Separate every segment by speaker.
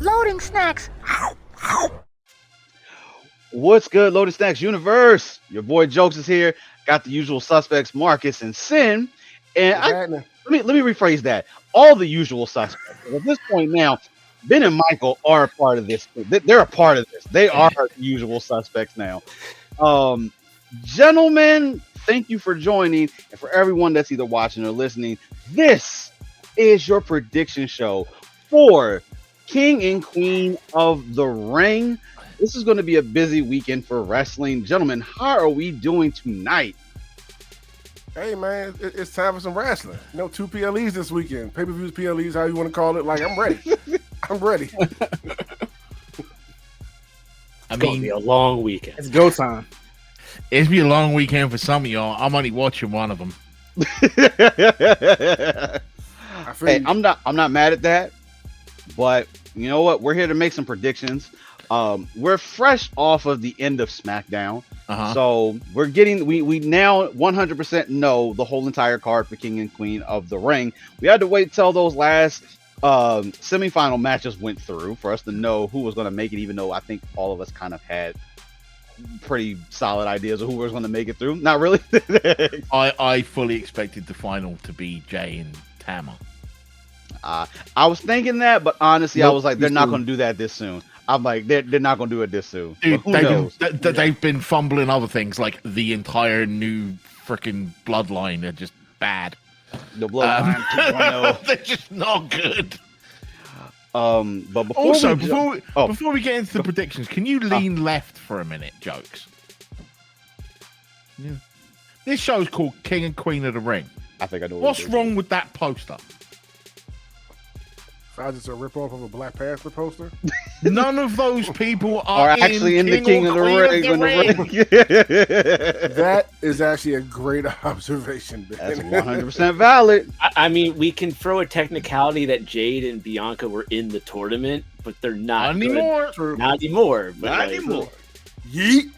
Speaker 1: Loading snacks.
Speaker 2: What's good, Loaded Snacks Universe? Your boy Jokes is here. Got the usual suspects, Marcus and Sin. And let me rephrase that. All the usual suspects. At this point now, Ben and Michael are a part of this. They're a part of this. They are the usual suspects now. Gentlemen, thank you for joining. And for everyone that's either watching or listening, this is your prediction show for King and Queen of the Ring. This is going to be a busy weekend for wrestling. Gentlemen, how are we doing tonight?
Speaker 3: Hey, man, it's time for some wrestling. 2 PLEs this weekend. Pay-per-views, PLEs, how you want to call it. Like, I'm ready. I'm ready.
Speaker 4: It's going to be a long weekend.
Speaker 5: It's go time.
Speaker 6: It's be a long weekend for some of y'all. I'm only watching one of them.
Speaker 2: Hey, I'm not mad at that, but you know what? We're here to make some predictions. We're fresh off of the end of SmackDown, so we're getting we now 100% know the whole entire card for King and Queen of the Ring. We had to wait till those last semifinal matches went through for us to know who was going to make it, even though I think all of us kind of had pretty solid ideas of who was going to make it through. Not really.
Speaker 6: I fully expected the final to be Jay and Tama.
Speaker 2: I was thinking that, but honestly, I was like, they're not going to do that this soon. I'm like, they're not going to do it this soon.
Speaker 6: Dude,
Speaker 2: who knows?
Speaker 6: They've been fumbling other things, like the entire new freaking bloodline are just bad.
Speaker 2: The bloodline 2.0.
Speaker 6: They're just not good.
Speaker 2: But
Speaker 6: before we get into the predictions, can you lean left for a minute, Jokes? Yeah. This show's called King and Queen of the Ring.
Speaker 2: I think I know.
Speaker 6: What's wrong with that poster?
Speaker 3: Besides, it's a ripoff of a Black Panther poster.
Speaker 6: None of those people are
Speaker 2: actually in the King of the Ring.
Speaker 3: That is actually a great observation, Ben.
Speaker 2: That's 100% valid.
Speaker 4: I mean, we can throw a technicality that Jade and Bianca were in the tournament, but they're not
Speaker 6: anymore.
Speaker 4: Not anymore.
Speaker 2: Not anymore.
Speaker 3: Yeet.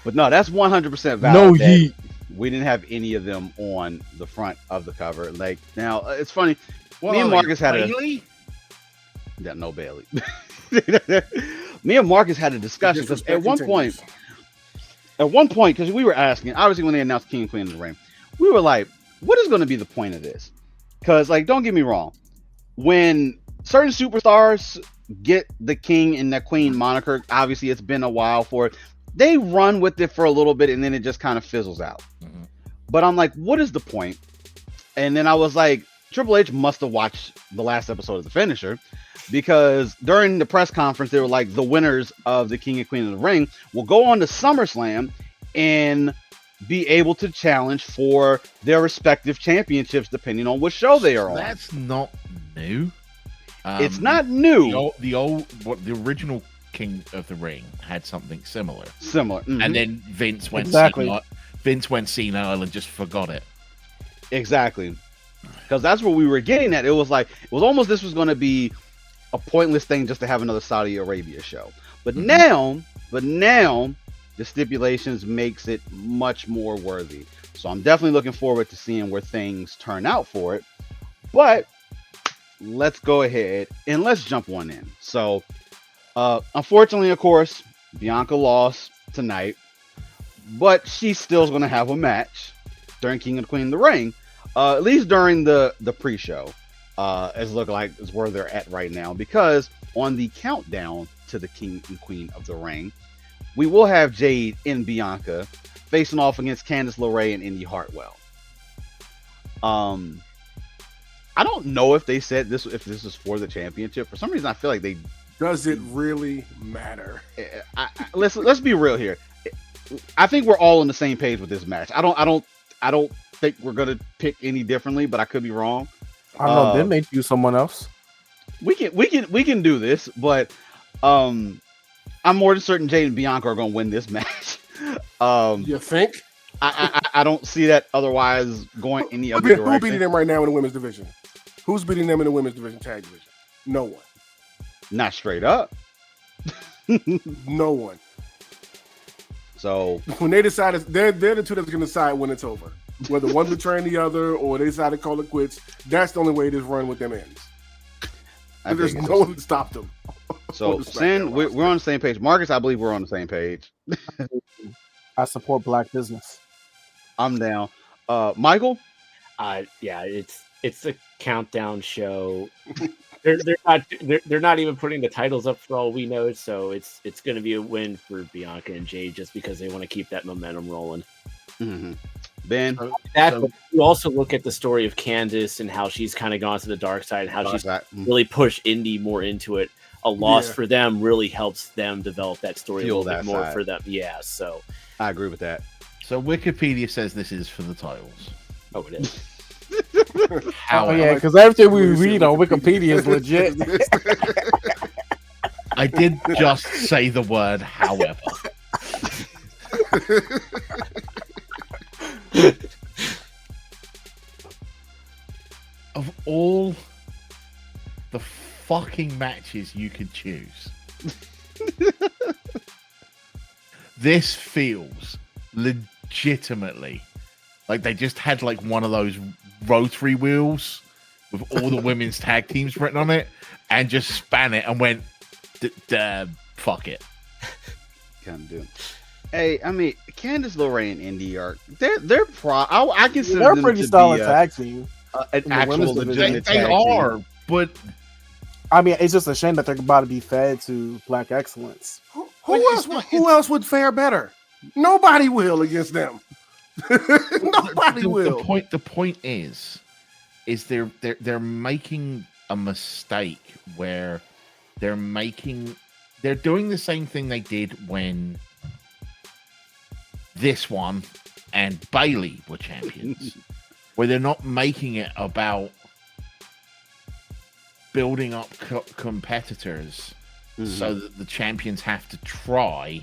Speaker 2: But no, that's 100% valid.
Speaker 5: No yeet.
Speaker 2: We didn't have any of them on the front of the cover. Like, now, it's funny.
Speaker 6: What
Speaker 2: me and Marcus had
Speaker 6: Bailey?
Speaker 2: No Bailey. Me and Marcus had a discussion because at one point, because we were asking, obviously when they announced King and Queen of the Ring, we were like, what is going to be the point of this? Because, like, don't get me wrong, when certain superstars get the King and the Queen moniker, obviously it's been a while for it. They run with it for a little bit and then it just kind of fizzles out. Mm-hmm. But I'm like, what is the point? And then I was like, Triple H must have watched the last episode of The Finisher, because during the press conference, they were like, the winners of the King and Queen of the Ring will go on to SummerSlam and be able to challenge for their respective championships, depending on what show they are on.
Speaker 6: That's not new.
Speaker 2: It's not new.
Speaker 6: The original King of the Ring had something similar.
Speaker 2: Mm-hmm.
Speaker 6: And then Vince went senile and just forgot it.
Speaker 2: Exactly. Because that's what we were getting at. It was almost this was going to be a pointless thing just to have another Saudi Arabia show. But now the stipulations makes it much more worthy. So I'm definitely looking forward to seeing where things turn out for it. But let's go ahead and let's jump one in. So unfortunately, of course, Bianca lost tonight, but she still's going to have a match during King and Queen of the Ring. At least during the pre-show, it's looking like is where they're at right now, because on the countdown to the King and Queen of the Ring, we will have Jade and Bianca facing off against Candice LeRae and Indy Hartwell. I don't know if they said this, if this is for the championship. For some reason, I feel like they.
Speaker 3: Does it really matter?
Speaker 2: Let's be real here. I think we're all on the same page with this match. I don't think we're gonna pick any differently, but I could be wrong.
Speaker 5: I don't know. They may choose someone else.
Speaker 2: We can do this, but I'm more than certain Jade and Bianca are gonna win this match.
Speaker 3: You think?
Speaker 2: I don't see that otherwise going any other direction.
Speaker 3: Who's beating them right now in the women's division? Who's beating them in the women's division, tag division? No one.
Speaker 2: Not straight up.
Speaker 3: No one.
Speaker 2: So
Speaker 3: when they decide, they're the two that's going to decide when it's over. Whether one betraying the other or they decide to call it quits, that's the only way this run with them ends. And there's no one to stop them.
Speaker 2: So, Sin, we're on the same page. Marcus, I believe we're on the same page.
Speaker 5: I support black business.
Speaker 2: I'm down. Michael?
Speaker 4: Yeah, it's a countdown show. They're not even putting the titles up for all we know, so it's going to be a win for Bianca and Jade just because they want to keep that momentum rolling.
Speaker 2: Mm-hmm. Ben?
Speaker 4: You also look at the story of Candice and how she's kind of gone to the dark side and how she's really pushed Indy more into it. A loss for them really helps them develop that story a little bit more for them. Yeah, so
Speaker 2: I agree with that.
Speaker 6: So Wikipedia says this is for the titles.
Speaker 4: Oh, it is.
Speaker 5: Oh yeah, because everything we read on Wikipedia is legit.
Speaker 6: I did just say the word however. Of all the fucking matches you could choose, this feels legitimately like they just had like one of those rotary wheels with all the women's tag teams written on it and just span it and went, fuck it.
Speaker 2: Kind of do. Hey, I mean, Candice LeRae and Indy are I consider
Speaker 5: they're
Speaker 2: them
Speaker 5: pretty
Speaker 2: to
Speaker 5: solid
Speaker 2: be
Speaker 5: tag team.
Speaker 2: An actual legitimate
Speaker 6: they
Speaker 2: tag
Speaker 6: are,
Speaker 2: team.
Speaker 6: but
Speaker 5: I mean, it's just a shame that they're about to be fed to Black Excellence.
Speaker 3: Who else would fare better? Nobody will against them. Nobody will.
Speaker 6: The point is they're making a mistake where they're doing the same thing they did when this one and Bailey were champions, where they're not making it about building up competitors so that the champions have to try,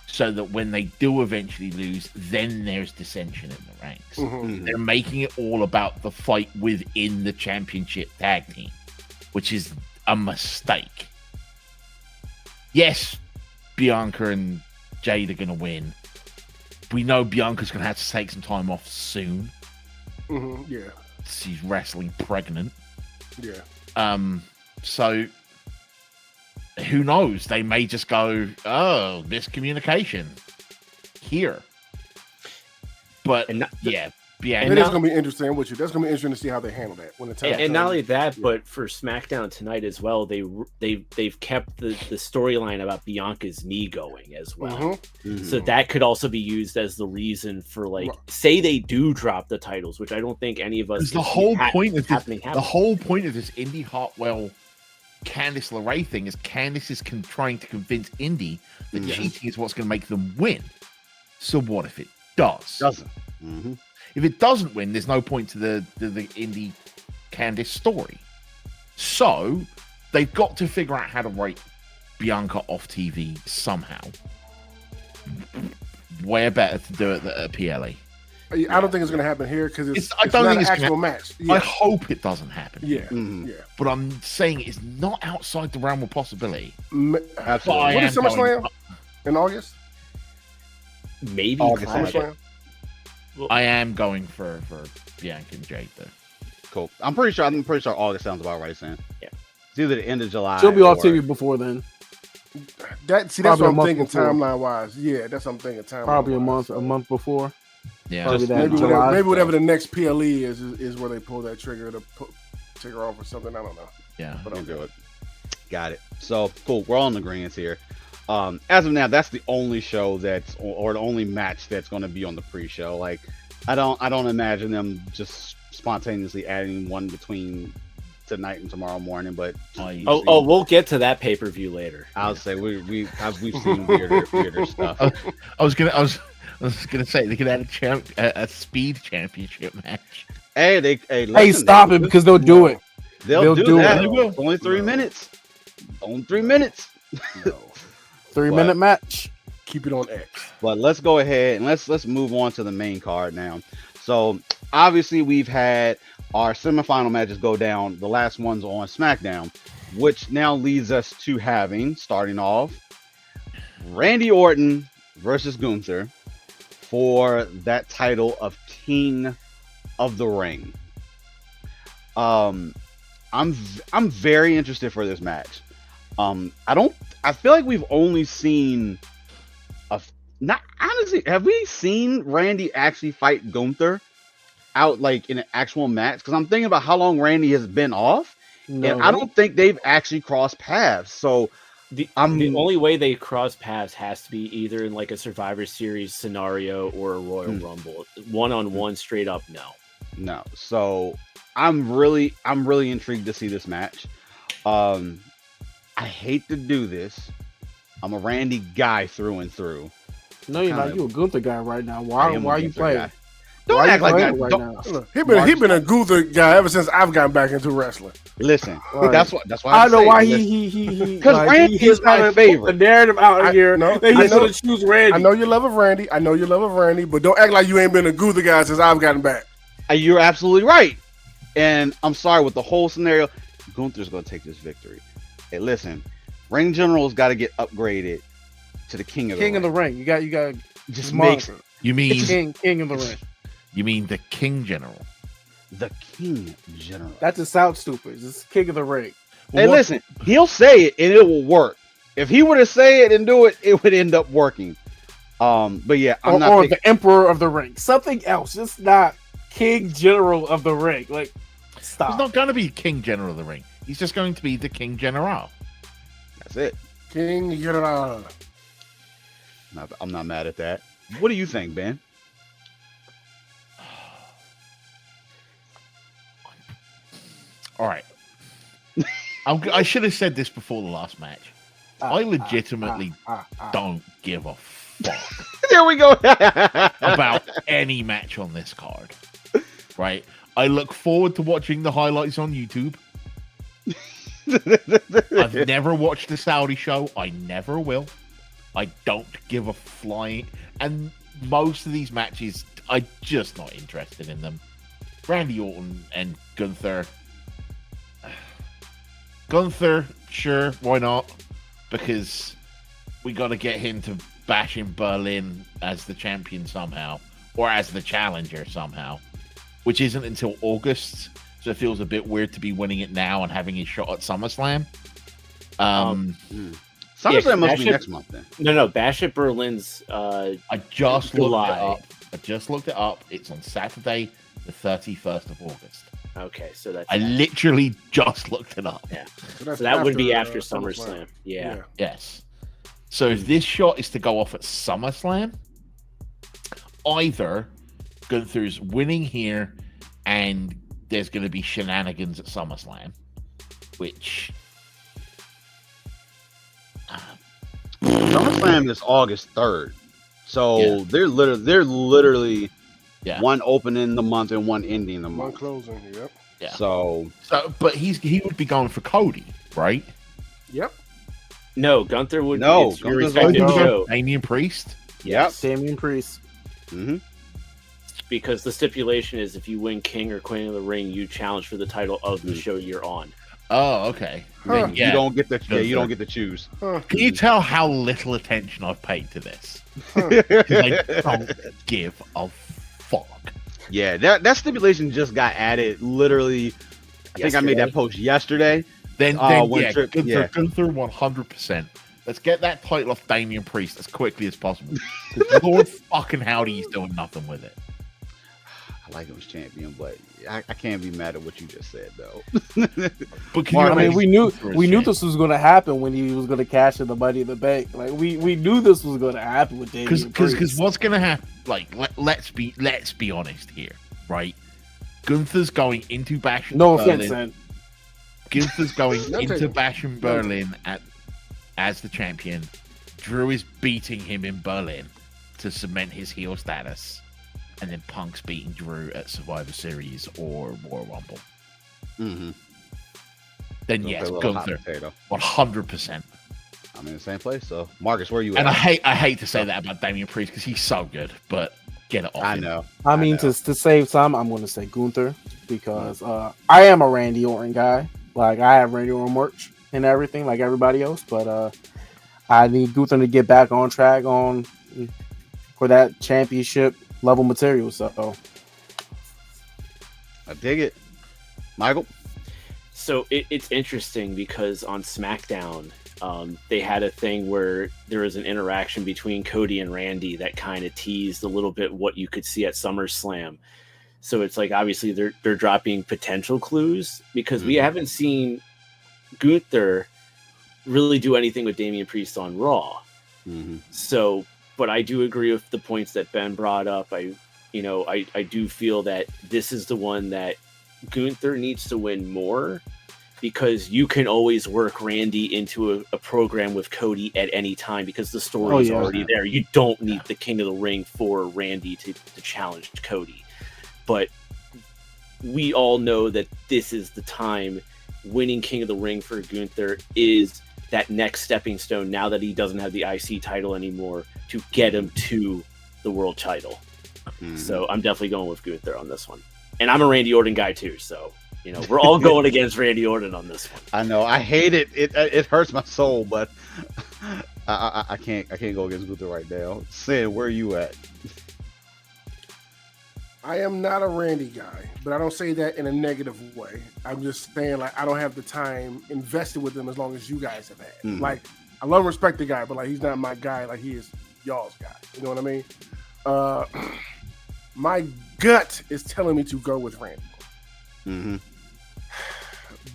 Speaker 6: so that when they do eventually lose, then there's dissension in the ranks.
Speaker 3: Mm-hmm.
Speaker 6: They're making it all about the fight within the championship tag team, which is a mistake. Yes, Bianca and Jade are going to win. We know Bianca's going to have to take some time off soon.
Speaker 3: Mm-hmm. Yeah.
Speaker 6: She's wrestling pregnant.
Speaker 3: Yeah.
Speaker 6: So who knows? They may just go, oh, miscommunication here. But yeah.
Speaker 3: It is going to be interesting with you. That's going to be interesting to see how they handle that when the time.
Speaker 4: And not only that, but for SmackDown tonight as well, they've kept the storyline about Bianca's knee going as well.
Speaker 3: Mm-hmm.
Speaker 2: Mm-hmm.
Speaker 4: So that could also be used as the reason for say they do drop the titles, which I don't think any of us.
Speaker 6: The whole point of this Indy Hartwell Candice LeRae thing is Candice is trying to convince Indy that cheating is what's going to make them win. So what if it doesn't?
Speaker 2: Mm-hmm.
Speaker 6: If it doesn't win, there's no point to the Indy Candice story. So they've got to figure out how to write Bianca off TV somehow. Way better to do it at PLE.
Speaker 3: I don't think it's going to happen here because it's
Speaker 6: I don't
Speaker 3: not
Speaker 6: think
Speaker 3: an
Speaker 6: it's
Speaker 3: actual match. Yeah.
Speaker 6: I hope it doesn't happen.
Speaker 3: Yeah,
Speaker 2: Mm-hmm.
Speaker 3: yeah.
Speaker 6: But I'm saying it's not outside the realm of possibility.
Speaker 2: Absolutely.
Speaker 3: What is SummerSlam in August?
Speaker 4: Maybe
Speaker 2: August.
Speaker 3: SummerSlam.
Speaker 6: I am going for Bianca and Jade though.
Speaker 2: Cool. I'm pretty sure August sounds about right, Sam.
Speaker 4: Yeah.
Speaker 2: It's either the end of July.
Speaker 5: She'll be off TV before then.
Speaker 3: That's
Speaker 5: Probably
Speaker 3: what
Speaker 5: a
Speaker 3: I'm
Speaker 5: month
Speaker 3: thinking
Speaker 5: before.
Speaker 3: timeline wise. Yeah, that's what I'm thinking timeline.
Speaker 5: Probably a month before.
Speaker 6: Yeah.
Speaker 5: Probably that
Speaker 3: Maybe
Speaker 5: July.
Speaker 3: whatever the next PLE is where they pull that trigger to take her off or something. I don't know.
Speaker 6: Yeah.
Speaker 3: But
Speaker 2: I'll
Speaker 3: I'm
Speaker 2: do it. Got it. So cool. We're all in agreement here. As of now, that's the only show or the only match that's going to be on the pre-show. Like, I don't imagine them just spontaneously adding one between tonight and tomorrow morning. But
Speaker 4: we'll get to that pay-per-view later.
Speaker 2: I'll say we've seen weirder stuff.
Speaker 6: I was gonna say they could add a speed championship match.
Speaker 2: Hey,
Speaker 5: Stop it because they'll do it.
Speaker 2: They'll do that.
Speaker 6: They will.
Speaker 2: It's only 3 minutes. Only 3 minutes.
Speaker 3: No.
Speaker 5: 3-minute match.
Speaker 3: Keep it on X.
Speaker 2: But let's go ahead and let's move on to the main card now. So obviously we've had our semifinal matches go down. The last one's on SmackDown, which now leads us to having, starting off, Randy Orton versus Gunther for that title of King of the Ring. I'm very interested for this match. I feel like we've only seen not honestly. Have we seen Randy actually fight Gunther out like in an actual match? Because I'm thinking about how long Randy has been off, and I don't think they've actually crossed paths. So
Speaker 4: the only way they cross paths has to be either in like a Survivor Series scenario or a Royal Rumble. 1-on-1 straight up,
Speaker 2: no. So I'm really intrigued to see this match. I hate to do this. I'm a Randy guy through and through.
Speaker 5: No, you're not. You a Gunther guy right now. Why are you playing?
Speaker 2: Guy. Don't act like that.
Speaker 3: Right now? Look, he been a Gunther guy ever since I've gotten back into wrestling.
Speaker 2: Listen, that's why
Speaker 5: I know why he
Speaker 2: because Randy is my favorite.
Speaker 5: The narrative out here. He's gonna choose Randy.
Speaker 3: I know you love Randy. But don't act like you ain't been a Gunther guy since I've gotten back.
Speaker 2: You're absolutely right. And I'm sorry with the whole scenario. Gunther's gonna take this victory. Hey, listen, Ring General's got to get upgraded to the King of the Ring.
Speaker 5: You got
Speaker 2: just makes
Speaker 6: you mean
Speaker 5: King of the Ring.
Speaker 6: You mean the King General?
Speaker 2: The King General.
Speaker 5: That just sounds stupid. It's King of the Ring.
Speaker 2: Hey, listen, he'll say it and it will work. If he were to say it and do it, it would end up working. But yeah, I'm not.
Speaker 5: Or the Emperor of the Ring. Something else. Just not King General of the Ring. Like, stop.
Speaker 6: He's not going to be King General of the Ring. He's just going to be the King General.
Speaker 2: That's it.
Speaker 3: King General.
Speaker 2: I'm not mad at that. What do you think, Ben?
Speaker 6: All right. I should have said this before the last match. I legitimately don't give a fuck.
Speaker 2: There we go.
Speaker 6: About any match on this card. Right? I look forward to watching the highlights on YouTube. I've never watched the Saudi show. I never will. I don't give a flying. And most of these matches, I'm just not interested in them. Randy Orton and Gunther. Gunther, sure, why not? Because we got to get him to bash in Berlin as the champion somehow, or as the challenger somehow, which isn't until August, so it feels a bit weird to be winning it now and having his shot at SummerSlam.
Speaker 2: SummerSlam must be next month then.
Speaker 4: No, Bash at Berlin's.
Speaker 6: I just looked it up. It's on Saturday, the 31st of August.
Speaker 4: Okay, so that's.
Speaker 6: I literally just looked it up.
Speaker 4: Yeah, so that would be after SummerSlam. Yeah.
Speaker 6: Yes. So if this shot is to go off at SummerSlam, either Gunther's winning here and there's going to be shenanigans at SummerSlam, which
Speaker 2: SummerSlam is August 3rd, so they're literally one opening the month and one ending the month.
Speaker 3: One closing, yep.
Speaker 6: Yeah.
Speaker 2: So
Speaker 6: but he would be going for Cody, right?
Speaker 3: Yep.
Speaker 4: No, Gunther would.
Speaker 2: No,
Speaker 4: it's your respective
Speaker 2: Gunther's
Speaker 4: show.
Speaker 6: Damian Priest.
Speaker 2: Yep.
Speaker 5: Damian Priest.
Speaker 2: Mm-hmm.
Speaker 4: Because the stipulation is if you win King or Queen of the Ring, you challenge for the title of the show you're on.
Speaker 6: Oh, okay.
Speaker 3: Huh.
Speaker 2: You don't get to you don't get to choose.
Speaker 3: Huh.
Speaker 6: Can you tell how little attention I've paid to this? 'Cause I don't give a fuck.
Speaker 2: Yeah, that stipulation just got added literally. I think I made that post yesterday.
Speaker 6: Then
Speaker 2: Gunther
Speaker 6: 100%. Let's get that title off Damian Priest as quickly as possible. 'Cause Lord fucking howdy, he's doing nothing with it.
Speaker 2: I like him as champion, but I can't be mad at what you just said though.
Speaker 6: But can
Speaker 2: Mark,
Speaker 6: you
Speaker 5: I mean,
Speaker 6: imagine
Speaker 5: we knew this was going to happen when he was going to cash in the Money in the Bank. Like we knew this was going to happen with Damian Priest.
Speaker 6: Because what's going to happen? Like let's be honest here, right? Gunther's going into Bash.
Speaker 5: No
Speaker 6: Berlin.
Speaker 5: offense, man.
Speaker 6: Gunther's going into Bash in Berlin as the champion. Drew is beating him in Berlin to cement his heel status. And then Punk's beating Drew at Survivor Series or Royal Rumble.
Speaker 2: Mm-hmm.
Speaker 6: Then yes, Gunther, 100%.
Speaker 2: I'm in the same place. So Marcus, where are you at?
Speaker 6: And I hate to say that about Damian Priest because he's so good, but get it off.
Speaker 2: I
Speaker 6: him.
Speaker 2: know.
Speaker 5: I mean, to save time, I'm going to say Gunther because I am a Randy Orton guy. Like I have Randy Orton merch and everything, like everybody else. But I need Gunther to get back on track for that championship level material. So
Speaker 2: I dig it, Michael.
Speaker 4: So it's interesting because on SmackDown, they had a thing where there was an interaction between Cody and Randy that kind of teased a little bit what you could see at SummerSlam. So it's like, obviously they're dropping potential clues, because we haven't seen Gunther really do anything with Damian Priest on Raw. So, but I do agree with the points that Ben brought up. I do feel that this is the one that Gunther needs to win more, because you can always work Randy into a program with Cody at any time, because the story is already there. You don't need the King of the Ring for Randy to challenge Cody. But we all know that this is the time. Winning King of the Ring for Gunther is that next stepping stone, now that he doesn't have the IC title anymore, to get him to the world title. So I'm definitely going with Gunther on this one. And I'm a Randy Orton guy too, so we're all going against Randy Orton on this one.
Speaker 2: I know. I hate it. It hurts my soul, but I can't go against Gunther right now. Sin, where are you at?
Speaker 3: I am not a Randy guy, but I don't say that in a negative way. I'm just saying, like, I don't have the time invested with him as long as you guys have had. Like, I love and respect the guy, but like, he's not my guy like he is y'all's guy. You know what I mean? My gut is telling me to go with Randy.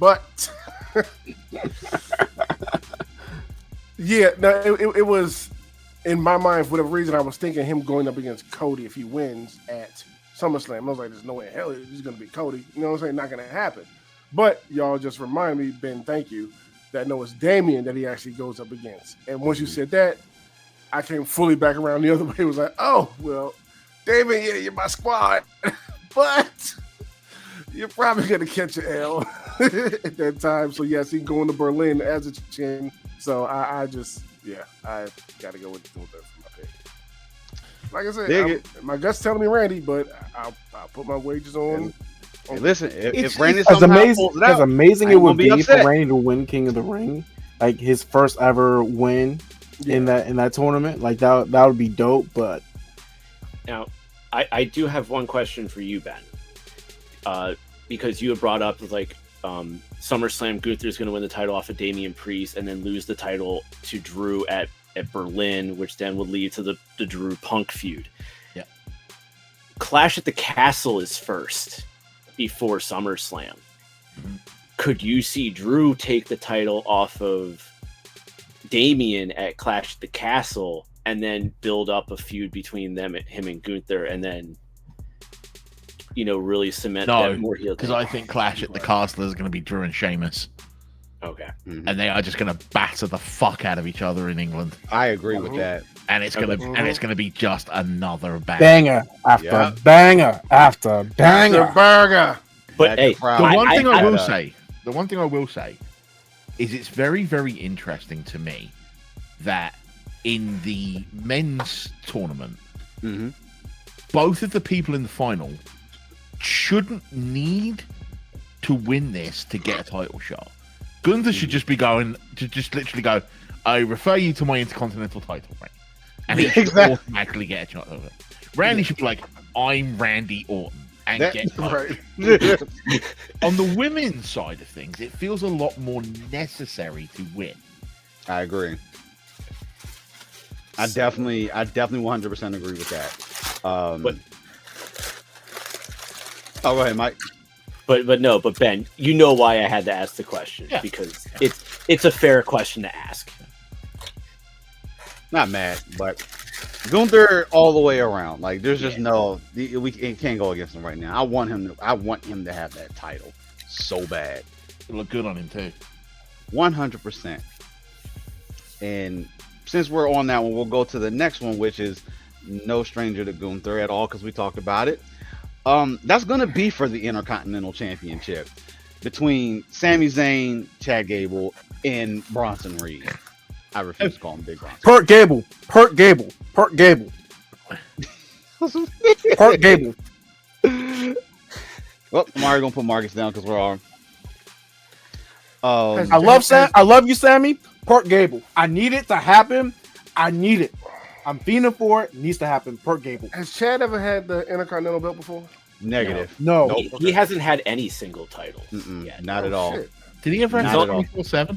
Speaker 3: But yeah, no, it was, in my mind, for whatever reason, I was thinking him going up against Cody if he wins at SummerSlam. I was like, there's no way in hell he's going to be Cody. You know what I'm saying? Not going to happen. But y'all just remind me, Ben, thank you, that no, it's Damian that he actually goes up against. And once you said that, I came fully back around the other way. It was like, oh, well, Damian, yeah, you're my squad. But you're probably going to catch an L at that time. So, yes, he going to Berlin as a chin. So, I got to go with Gunther for my pick. Like I said, my gut's telling me Randy, but I'll put my wages on.
Speaker 2: Hey, listen, if Randy
Speaker 5: as amazing it would be
Speaker 2: upset
Speaker 5: for Randy to win King of the Ring, like his first ever win in that tournament, like that would be dope. But
Speaker 4: now, I do have one question for you, Ben, because you had brought up like SummerSlam, Gunther's going to win the title off of Damian Priest and then lose the title to Drew at Berlin, which then would lead to the Drew Punk feud.
Speaker 6: Yeah.
Speaker 4: Clash at the Castle is first before SummerSlam. Could you see Drew take the title off of Damian at Clash at the Castle and then build up a feud between him and Gunther, and then really cement that more heel?
Speaker 6: Because I think Clash at the Castle is going to be Drew and Sheamus.
Speaker 4: Okay.
Speaker 6: And they are just going to batter the fuck out of each other in England.
Speaker 2: I agree with that.
Speaker 6: And it's going to be just another
Speaker 5: banger after banger after banger.
Speaker 3: Burger.
Speaker 4: But hey,
Speaker 6: the one thing I will say is it's very, very interesting to me that in the men's tournament, both of the people in the final shouldn't need to win this to get a title shot. Gunther should just be going to just literally go, I refer you to my Intercontinental title reign. And he should automatically get a shot over it. Randy should be like, I'm Randy Orton. And get right. On the women's side of things, it feels a lot more necessary to win.
Speaker 2: I agree. I definitely 100% agree with that. Go ahead, Mike.
Speaker 4: But Ben, you know why I had to ask the question, because it's a fair question to ask.
Speaker 2: Not mad, but Gunther all the way around. Like, there's just we can't go against him right now. I want him to have that title so bad.
Speaker 6: It look good on him too.
Speaker 2: 100%. And since we're on that one, we'll go to the next one, which is no stranger to Gunther at all, because we talked about it. That's going to be for the Intercontinental Championship between Sami Zayn, Chad Gable, and Bronson Reed. I refuse to call him Big Bronson.
Speaker 5: Pert Gable. Pert Gable.
Speaker 2: Well, I'm already going to put Marcus down because we're all...
Speaker 5: I love you, Sammy. Pert Gable. I need it to happen. I need it. I'm fiending for it. It needs to happen. Pert Gable.
Speaker 3: Has Chad ever had the Intercontinental belt before?
Speaker 2: Negative.
Speaker 5: No.
Speaker 4: He hasn't had any single title yet.
Speaker 2: Not at all.
Speaker 3: Shit.
Speaker 6: Did he ever have 24/7?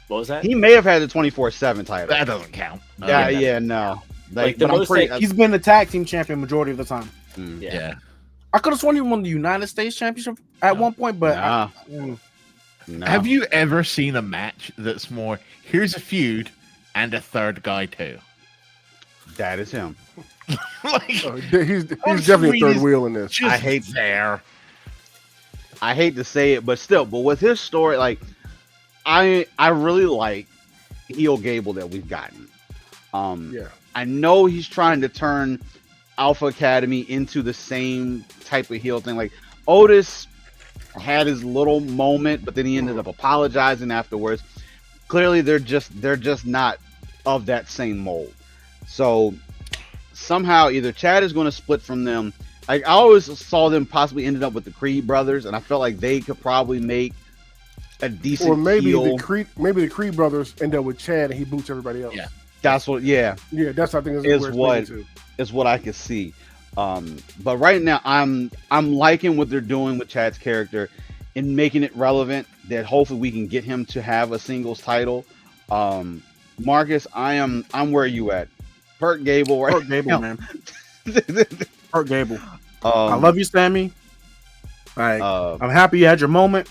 Speaker 4: What was that?
Speaker 2: He may have had the 24/7 title.
Speaker 6: That doesn't count.
Speaker 2: Yeah, no.
Speaker 4: Like, the
Speaker 2: but I'm
Speaker 4: most
Speaker 2: pretty.
Speaker 4: that
Speaker 5: He's been the tag team champion majority of the time.
Speaker 4: Yeah.
Speaker 5: I could have sworn he won the United States Championship at one point, but
Speaker 2: Nah.
Speaker 5: Mm.
Speaker 2: No.
Speaker 6: Have you ever seen a match that's more, here's a feud and a third guy too?
Speaker 2: That is him.
Speaker 6: Like,
Speaker 3: He's definitely a third wheel in this.
Speaker 6: just
Speaker 2: I hate
Speaker 6: there.
Speaker 2: I hate to say it, but still, but with his story, like I really like heel Gable that we've gotten.
Speaker 3: Yeah.
Speaker 2: I know he's trying to turn Alpha Academy into the same type of heel thing. Like Otis had his little moment, but then he ended up apologizing afterwards. Clearly, they're just not of that same mold. So somehow, either Chad is going to split from them. I always saw them possibly ending up with the Creed brothers, and I felt like they could probably make a decent.
Speaker 3: Or maybe
Speaker 2: heel.
Speaker 3: the Creed brothers end up with Chad and he boots everybody else.
Speaker 6: Yeah.
Speaker 2: That's what. Yeah.
Speaker 3: Yeah, that's I think
Speaker 2: Is
Speaker 3: where it's
Speaker 2: what-
Speaker 3: leading to.
Speaker 2: Is what I could see. But right now, I'm liking what they're doing with Chad's character and making it relevant. That hopefully we can get him to have a singles title. Marcus, I'm where you at? Perk Gable, right?
Speaker 5: Hurt Gable,
Speaker 2: now.
Speaker 5: man. Hurt Gable. I
Speaker 2: I
Speaker 5: love you, Sammy. Like, I'm happy you had your moment.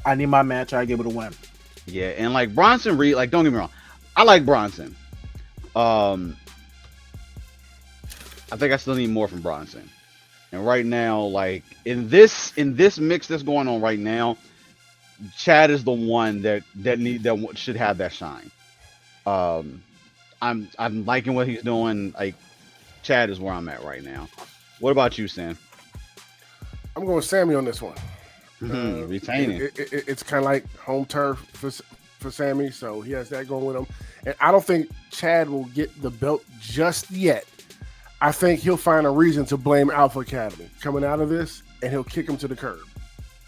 Speaker 5: I need my match. I give it a win.
Speaker 2: Yeah, and like Bronson Reed, like don't get me wrong, I like Bronson. I think I still need more from Bronson. And right now, like in this mix that's going on right now, Chad is the one that should have that shine. I'm liking what he's doing. Like Chad is where I'm at right now. What about you, Sam?
Speaker 3: I'm going with Sammy on this one.
Speaker 2: Retaining.
Speaker 3: It's kind of like home turf for Sammy, so he has that going with him. And I don't think Chad will get the belt just yet. I think he'll find a reason to blame Alpha Academy coming out of this, and he'll kick him to the curb.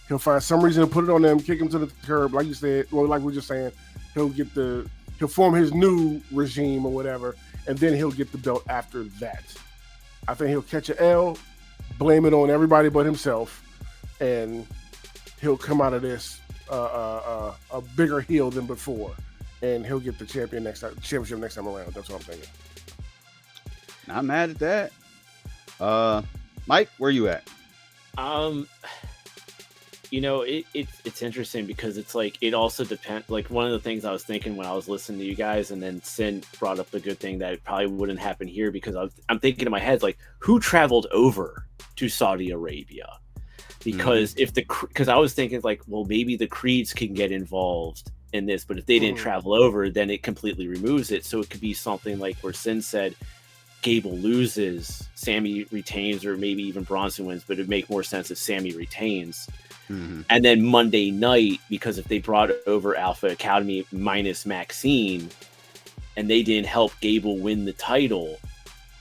Speaker 3: He'll find some reason to put it on them, kick him to the curb, like you said. Well, like we were just saying, he'll form his new regime or whatever, and then he'll get the belt after that. I think he'll catch an L, blame it on everybody but himself, and he'll come out of this a bigger heel than before, and he'll get the championship next time around. That's what I'm thinking.
Speaker 2: Not mad at that. Mike, where you at?
Speaker 4: It's interesting because it's like it also depends. Like one of the things I was thinking when I was listening to you guys, and then Sin brought up the good thing that it probably wouldn't happen here because I'm thinking in my head like who traveled over to Saudi Arabia? Because because I was thinking like, well, maybe the Creeds can get involved in this, but if they didn't travel over, then it completely removes it. So it could be something like where Sin said Gable loses, Sammy retains, or maybe even Bronson wins, but it'd make more sense if Sammy retains. And then Monday night, because if they brought over Alpha Academy minus Maxine and they didn't help Gable win the title,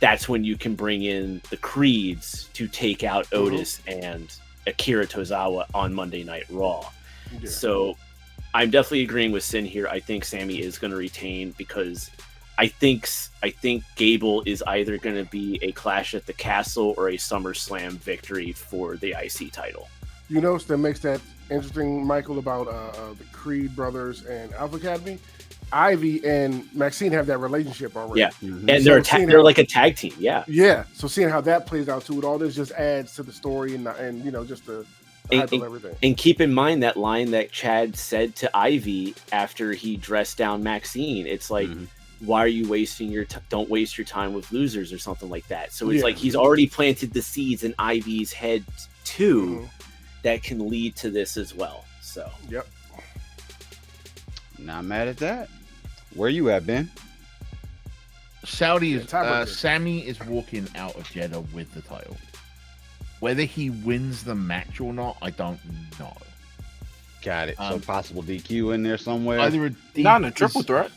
Speaker 4: that's when you can bring in the Creeds to take out Otis and Akira Tozawa on Monday Night Raw. Yeah. So I'm definitely agreeing with Sin here. I think Sammy is going to retain because I think Gable is either going to be a Clash at the Castle or a SummerSlam victory for the IC title.
Speaker 3: You notice that makes that interesting, Michael, about the Creed brothers and Alpha Academy. Ivy and Maxine have that relationship already.
Speaker 4: Yeah, and they're like a tag team. Yeah,
Speaker 3: yeah. So seeing how that plays out too, with all this just adds to the story and just the hype of everything.
Speaker 4: And keep in mind that line that Chad said to Ivy after he dressed down Maxine. It's like, why are you wasting your don't waste your time with losers or something like that. So it's like he's already planted the seeds in Ivy's head too. That can lead to this as well. So
Speaker 3: yep.
Speaker 2: Not mad at that. Where you at, Ben?
Speaker 6: Sammy is walking out of Jeddah with the title. Whether he wins the match or not, I don't know.
Speaker 2: Got it. So possible DQ in there somewhere.
Speaker 6: Either
Speaker 5: not in a triple threat.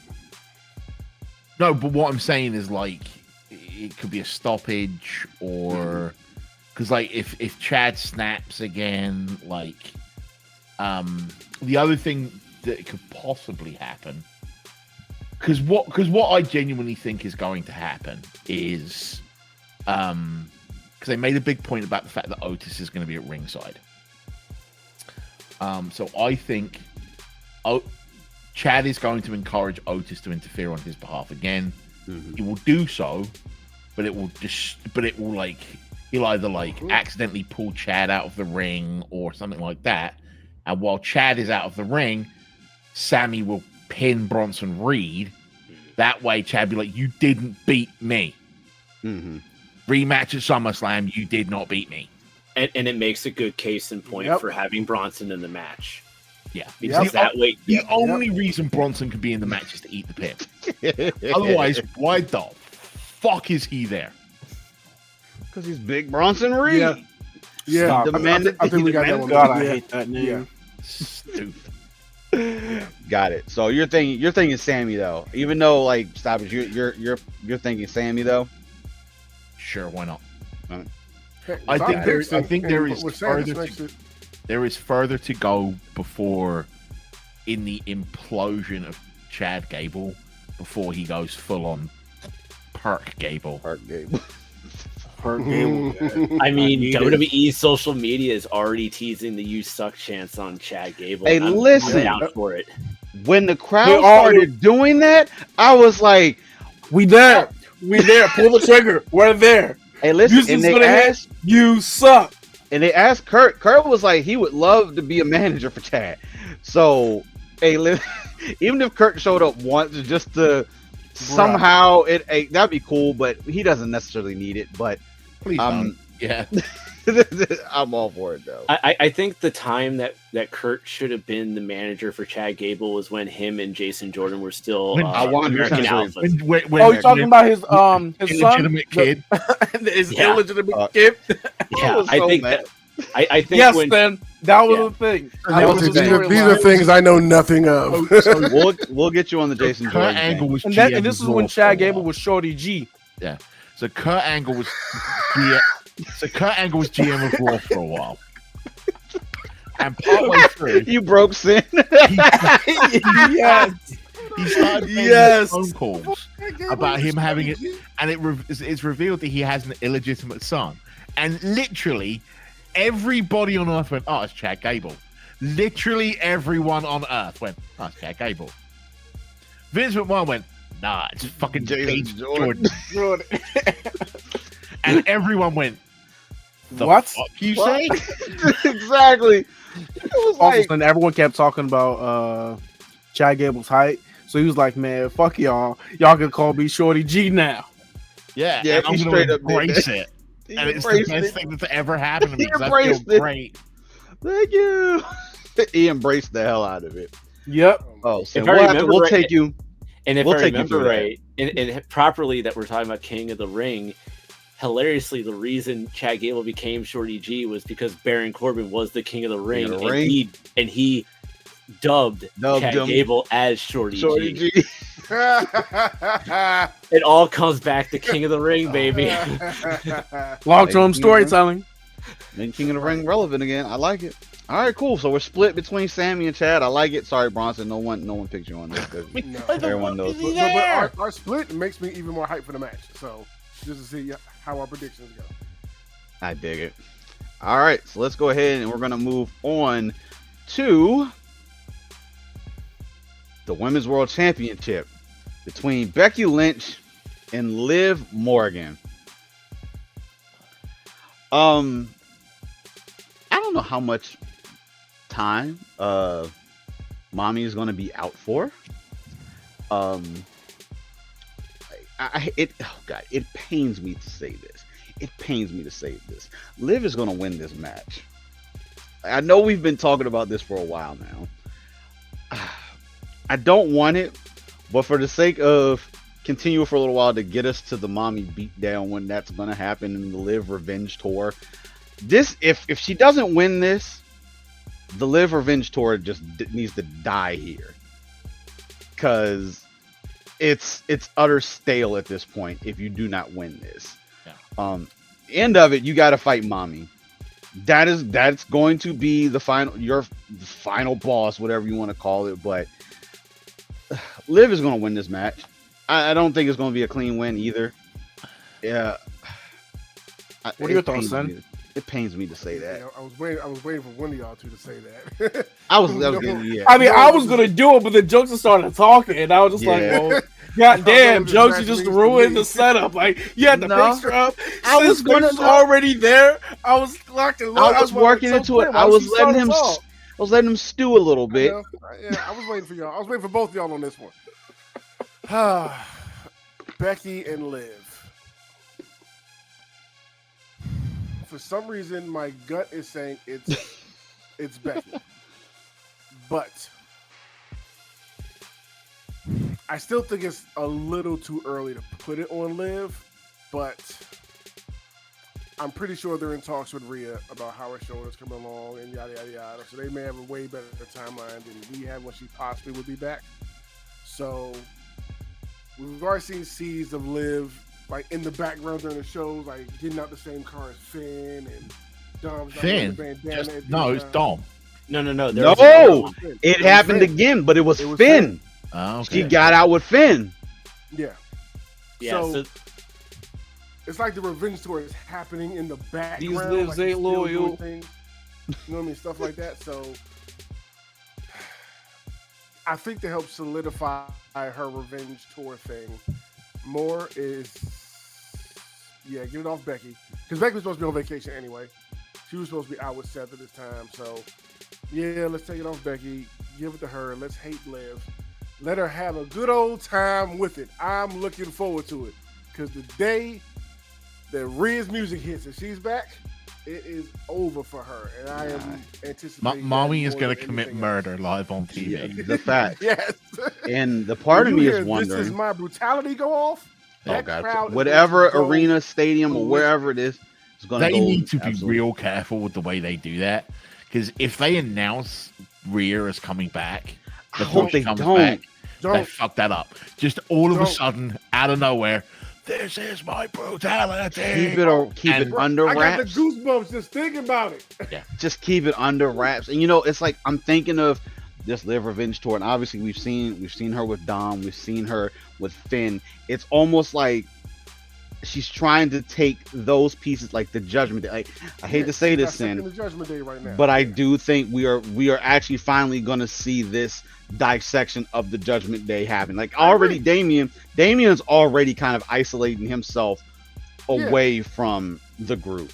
Speaker 6: No, but what I'm saying is like it could be a stoppage or. Because, like, if Chad snaps again, like, the other thing that could possibly happen, because what I genuinely think is going to happen is, because they made a big point about the fact that Otis is going to be at ringside. So I think Chad is going to encourage Otis to interfere on his behalf again.
Speaker 2: Mhm.
Speaker 6: He will do so, but it will like he'll either like accidentally pull Chad out of the ring or something like that. And while Chad is out of the ring, Sammy will pin Bronson Reed. That way, Chad be like, "You didn't beat me."
Speaker 2: Mm-hmm.
Speaker 6: Rematch at SummerSlam, you did not beat me.
Speaker 4: And it makes a good case in point
Speaker 5: Yep.
Speaker 4: for having Bronson in the match.
Speaker 6: Yeah,
Speaker 4: Because that way,
Speaker 6: the only reason Bronson can be in the match is to eat the pin. Otherwise, why the fuck is he there?
Speaker 2: Because he's Big Bronson Reed.
Speaker 3: Yeah. Yeah,
Speaker 5: Stop.
Speaker 3: I think we got that one.
Speaker 5: God, I
Speaker 3: Yeah.
Speaker 5: hate that name.
Speaker 3: Yeah.
Speaker 6: Stupid.
Speaker 2: Got it. So you're thinking Sammy though, even though like stop it, you're thinking Sammy though.
Speaker 6: Sure, why not?
Speaker 3: Heck,
Speaker 6: I
Speaker 3: if
Speaker 6: think
Speaker 3: I'm
Speaker 6: there-
Speaker 3: fixing
Speaker 6: I think there
Speaker 3: and
Speaker 6: is
Speaker 3: with Sanders
Speaker 6: further
Speaker 3: makes
Speaker 6: to-
Speaker 3: it-
Speaker 6: There is further to go before in the implosion of Chad Gable before he goes full on Perk Gable.
Speaker 2: Park Gable.
Speaker 5: Per game.
Speaker 4: I mean,
Speaker 5: need it.
Speaker 4: WWE social media is already teasing the "You Suck" chance on Chad Gable.
Speaker 2: Hey,
Speaker 4: and I'm
Speaker 2: listen.
Speaker 4: down for it.
Speaker 2: When the crowd
Speaker 5: They all-
Speaker 2: started doing that, I was like,
Speaker 5: We there. We there. Pull the trigger. We're there.
Speaker 2: "Hey, listen!"
Speaker 5: Houston's
Speaker 2: And they
Speaker 5: gonna hit.
Speaker 2: asked,
Speaker 5: You suck.
Speaker 2: Kurt. Kurt was like, he would love to be a manager for Chad. So, hey, even if Kurt showed up once, just to somehow that'd be cool. But he doesn't necessarily need it. But
Speaker 6: Please don't. Yeah.
Speaker 2: I'm all for it though.
Speaker 4: I think the time that Kurt should have been the manager for Chad Gable was when him and Jason Jordan were still
Speaker 6: When-
Speaker 2: I want
Speaker 4: American
Speaker 2: Jason
Speaker 4: Alphas.
Speaker 5: Oh, you're talking about his son,
Speaker 6: illegitimate kid.
Speaker 5: his
Speaker 4: Yeah.
Speaker 5: illegitimate kid.
Speaker 4: Yeah,
Speaker 2: was
Speaker 4: I
Speaker 2: so
Speaker 4: think
Speaker 2: mad.
Speaker 4: that. I think
Speaker 5: Yes,
Speaker 4: when
Speaker 5: then that was
Speaker 4: Yeah.
Speaker 5: the thing.
Speaker 3: These
Speaker 5: That was the
Speaker 3: these are
Speaker 5: storyline.
Speaker 3: things I know nothing of.
Speaker 2: We'll get you on the Jason
Speaker 6: Kurt
Speaker 2: Jordan
Speaker 6: Angle
Speaker 2: thing.
Speaker 6: was
Speaker 5: And,
Speaker 6: GM
Speaker 5: and this
Speaker 6: of
Speaker 5: is when
Speaker 6: Raw for
Speaker 5: Chad
Speaker 6: a
Speaker 5: Gable
Speaker 6: while.
Speaker 5: was Shorty G.
Speaker 6: So Kurt Angle was GM of Raw for a while. And partway through,
Speaker 2: You broke Sin.
Speaker 5: Yes.
Speaker 6: he started making
Speaker 5: Yes.
Speaker 6: phone calls about him having it, and it's revealed that he has an illegitimate son. And literally, everybody on Earth went, "Oh, it's Chad Gable." Literally everyone on Earth went, "Oh, it's Chad Gable." Vince McMahon went, "Nah, it's fucking Jason Jordan." And everyone went, "The
Speaker 5: What?
Speaker 6: fuck you
Speaker 2: What?
Speaker 6: say?"
Speaker 2: Exactly. It was
Speaker 5: Also,
Speaker 2: like,
Speaker 5: then everyone kept talking about Chad Gable's height. So he was like, "Man, fuck y'all. Y'all can call me Shorty G now."
Speaker 6: Yeah,
Speaker 2: Yeah,
Speaker 6: and I'm
Speaker 2: he
Speaker 6: gonna
Speaker 2: straight up did
Speaker 6: embrace
Speaker 2: that.
Speaker 6: it.
Speaker 2: he
Speaker 6: And it's the
Speaker 2: embraced
Speaker 6: best
Speaker 2: it.
Speaker 6: thing that's ever happened to me
Speaker 2: He
Speaker 6: because I feel
Speaker 2: embraced it.
Speaker 6: great.
Speaker 2: Thank you. He embraced the hell out of it.
Speaker 5: Yep.
Speaker 2: Oh, so
Speaker 4: If I remember
Speaker 2: we'll
Speaker 4: right-
Speaker 2: take you.
Speaker 4: And if
Speaker 2: We'll
Speaker 4: I
Speaker 2: take you
Speaker 4: remember
Speaker 2: through that.
Speaker 4: right, and properly that we're talking about King of the Ring, hilariously, the reason Chad Gable became Shorty G was because Baron Corbin was the King of the Ring,
Speaker 2: of the
Speaker 4: and
Speaker 2: Ring.
Speaker 4: he dubbed Chad
Speaker 2: him
Speaker 4: Gable as Shorty
Speaker 2: Shorty
Speaker 4: G.
Speaker 2: G.
Speaker 4: It all comes back to King of the Ring, baby.
Speaker 5: Long-term
Speaker 2: King of the Ring.
Speaker 5: storytelling.
Speaker 2: Making King of the Ring relevant again. I like it. All right, cool. So we're split between Sammy and Chad. I like it. Sorry, Bronson. No one picked you on this. 'cause
Speaker 3: No.
Speaker 2: Everyone knows.
Speaker 3: But our split makes me even more hyped for the match. So just to see how our predictions go.
Speaker 2: I dig it. All right, so let's go ahead and we're gonna move on to the Women's World Championship between Becky Lynch and Liv Morgan. I don't know how much time Mommy is gonna be out for. Oh God, it pains me to say this. It pains me to say this. Liv is gonna win this match. I know we've been talking about this for a while now. I don't want it, but for the sake of continue for a little while to get us to the Mommy beatdown when that's gonna happen in the Liv Revenge Tour. This, if she doesn't win this, the Liv Revenge Tour just needs to die here, because it's utter stale at this point if you do not win this.
Speaker 6: Yeah.
Speaker 2: End of it, you got to fight Mommy. That's going to be the final boss, whatever you want to call it. But Liv is going to win this match. I don't think it's going to be a clean win either. Yeah.
Speaker 5: What are your thoughts, son?
Speaker 2: It pains me to say that.
Speaker 3: I was waiting for one of y'all two to say that.
Speaker 2: I was
Speaker 3: No.
Speaker 2: yeah.
Speaker 5: I mean, I was gonna do it, but then Jokes started talking, and I was just like,
Speaker 2: Yeah.
Speaker 5: "Well, goddamn,
Speaker 3: This
Speaker 5: Jokes, you
Speaker 3: match
Speaker 5: just
Speaker 3: means to
Speaker 5: ruined
Speaker 3: me.
Speaker 5: the setup. Like, you had the
Speaker 2: No.
Speaker 5: picture up.
Speaker 2: I was gonna
Speaker 5: was already there. I was locked and loaded.
Speaker 2: I was working into it. I was letting him stew a little bit.
Speaker 3: I was waiting for y'all. I was waiting for both of y'all on this one. Becky and Liv. For some reason, my gut is saying it's Becky, but I still think it's a little too early to put it on Liv. But I'm pretty sure they're in talks with Rhea about how her show is coming along and yada yada yada. So they may have a way better timeline than we have when she possibly would be back. So we've already seen seeds of Liv like in the background during the shows, like getting out the same car as Finn and Dom's
Speaker 6: Finn? No, it's Dom.
Speaker 4: No.
Speaker 2: No, it happened again, but it was Finn.
Speaker 6: Oh, okay.
Speaker 2: She got out with Finn.
Speaker 3: Yeah.
Speaker 4: Yeah,
Speaker 3: So it's like the revenge tour is happening in the background.
Speaker 5: These Livs
Speaker 3: like
Speaker 5: ain't
Speaker 3: he's still
Speaker 5: loyal.
Speaker 3: doing things. You know what I mean? Stuff like that. So I think to help solidify her revenge tour thing more is, get it off Becky. Because Becky was supposed to be on vacation anyway. She was supposed to be out with Seth at this time. So, let's take it off Becky. Give it to her. Let's hate Liv. Let her have a good old time with it. I'm looking forward to it. Because the day that Rhea's music hits and she's back, it is over for her. And I am anticipating.
Speaker 6: Mommy is
Speaker 3: going
Speaker 6: to commit murder live on TV.
Speaker 2: Yeah, the fact.
Speaker 3: Yes.
Speaker 2: And the part of me is wondering.
Speaker 3: This is my brutality go off.
Speaker 2: Oh God! Whatever arena, stadium, or wherever it is, it's going to go.
Speaker 6: They need to be
Speaker 2: absolutely.
Speaker 6: real careful with the way they do that, because if they announce Rhea is coming back,
Speaker 2: I hope they don't.
Speaker 6: they
Speaker 3: Don't.
Speaker 6: fuck that up. Just all of a
Speaker 3: Don't.
Speaker 6: sudden, out of nowhere, this is my brutality.
Speaker 2: Keep it under
Speaker 3: I got the
Speaker 2: wraps.
Speaker 3: goosebumps just thinking about it.
Speaker 2: Just keep it under wraps. And it's like I'm thinking of this Liv Revenge tour, and obviously we've seen her with Dom, we've seen her with Finn. It's almost like she's trying to take those pieces, like the Judgment Day. Like, I hate to say this,
Speaker 3: in
Speaker 2: Sin,
Speaker 3: the Judgment Day right now.
Speaker 2: but I do think we are actually finally going to see this dissection of the Judgment Day happen. Like already, Damien's already kind of isolating himself away from the group,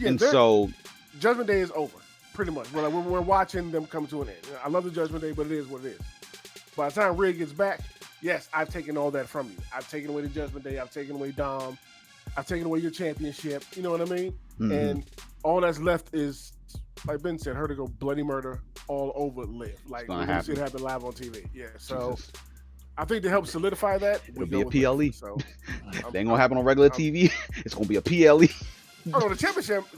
Speaker 2: and so
Speaker 3: Judgment Day is over, pretty much. We're watching them come to an end. I love the Judgment Day, but it is what it is. By the time Rhea gets back, yes, I've taken all that from you. I've taken away the Judgment Day. I've taken away Dom. I've taken away your championship. You know what I mean?
Speaker 2: Mhm.
Speaker 3: And all that's left is, like Ben said, her to go bloody murder all over Liv. Like, we're going to see it happen live on TV. Yeah, so I think to help solidify that,
Speaker 2: it'll be a PLE.
Speaker 3: So,
Speaker 2: it ain't gonna happen on regular TV. It's gonna be a PLE.
Speaker 3: Oh, no, the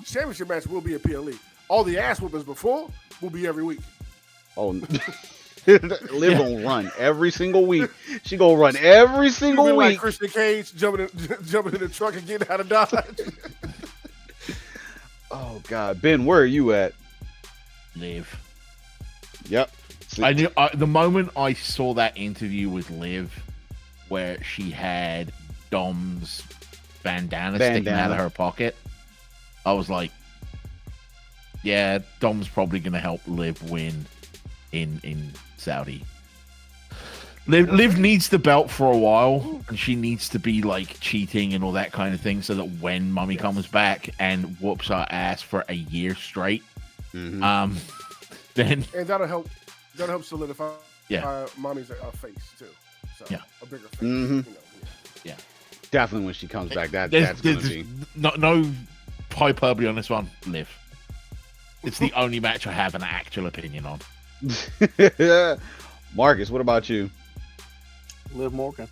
Speaker 3: championship match will be a PLE. All the ass whoopers before will be every week.
Speaker 2: Oh, Liv gonna run every single week. She gonna run every single week.
Speaker 3: Like Christian Cage jumping in the truck and getting out of Dodge.
Speaker 2: Oh God, Ben, where are you at?
Speaker 6: Liv.
Speaker 2: Yep.
Speaker 6: I knew the moment I saw that interview with Liv, where she had Dom's bandana sticking out of her pocket, I was like, "Yeah, Dom's probably gonna help Liv win in Saudi." Liv needs the belt for a while, and she needs to be like cheating and all that kind of thing, so that when Mummy comes back and whoops her ass for a year straight, then
Speaker 3: and that'll help solidify Mommy's face too. So a bigger face.
Speaker 2: Mm-hmm.
Speaker 6: Yeah,
Speaker 2: definitely when she comes back, that's gonna be
Speaker 6: no hyperbole on this one. Liv. It's the only match I have an actual opinion on.
Speaker 2: Marcus, what about you?
Speaker 5: Liv Morgan.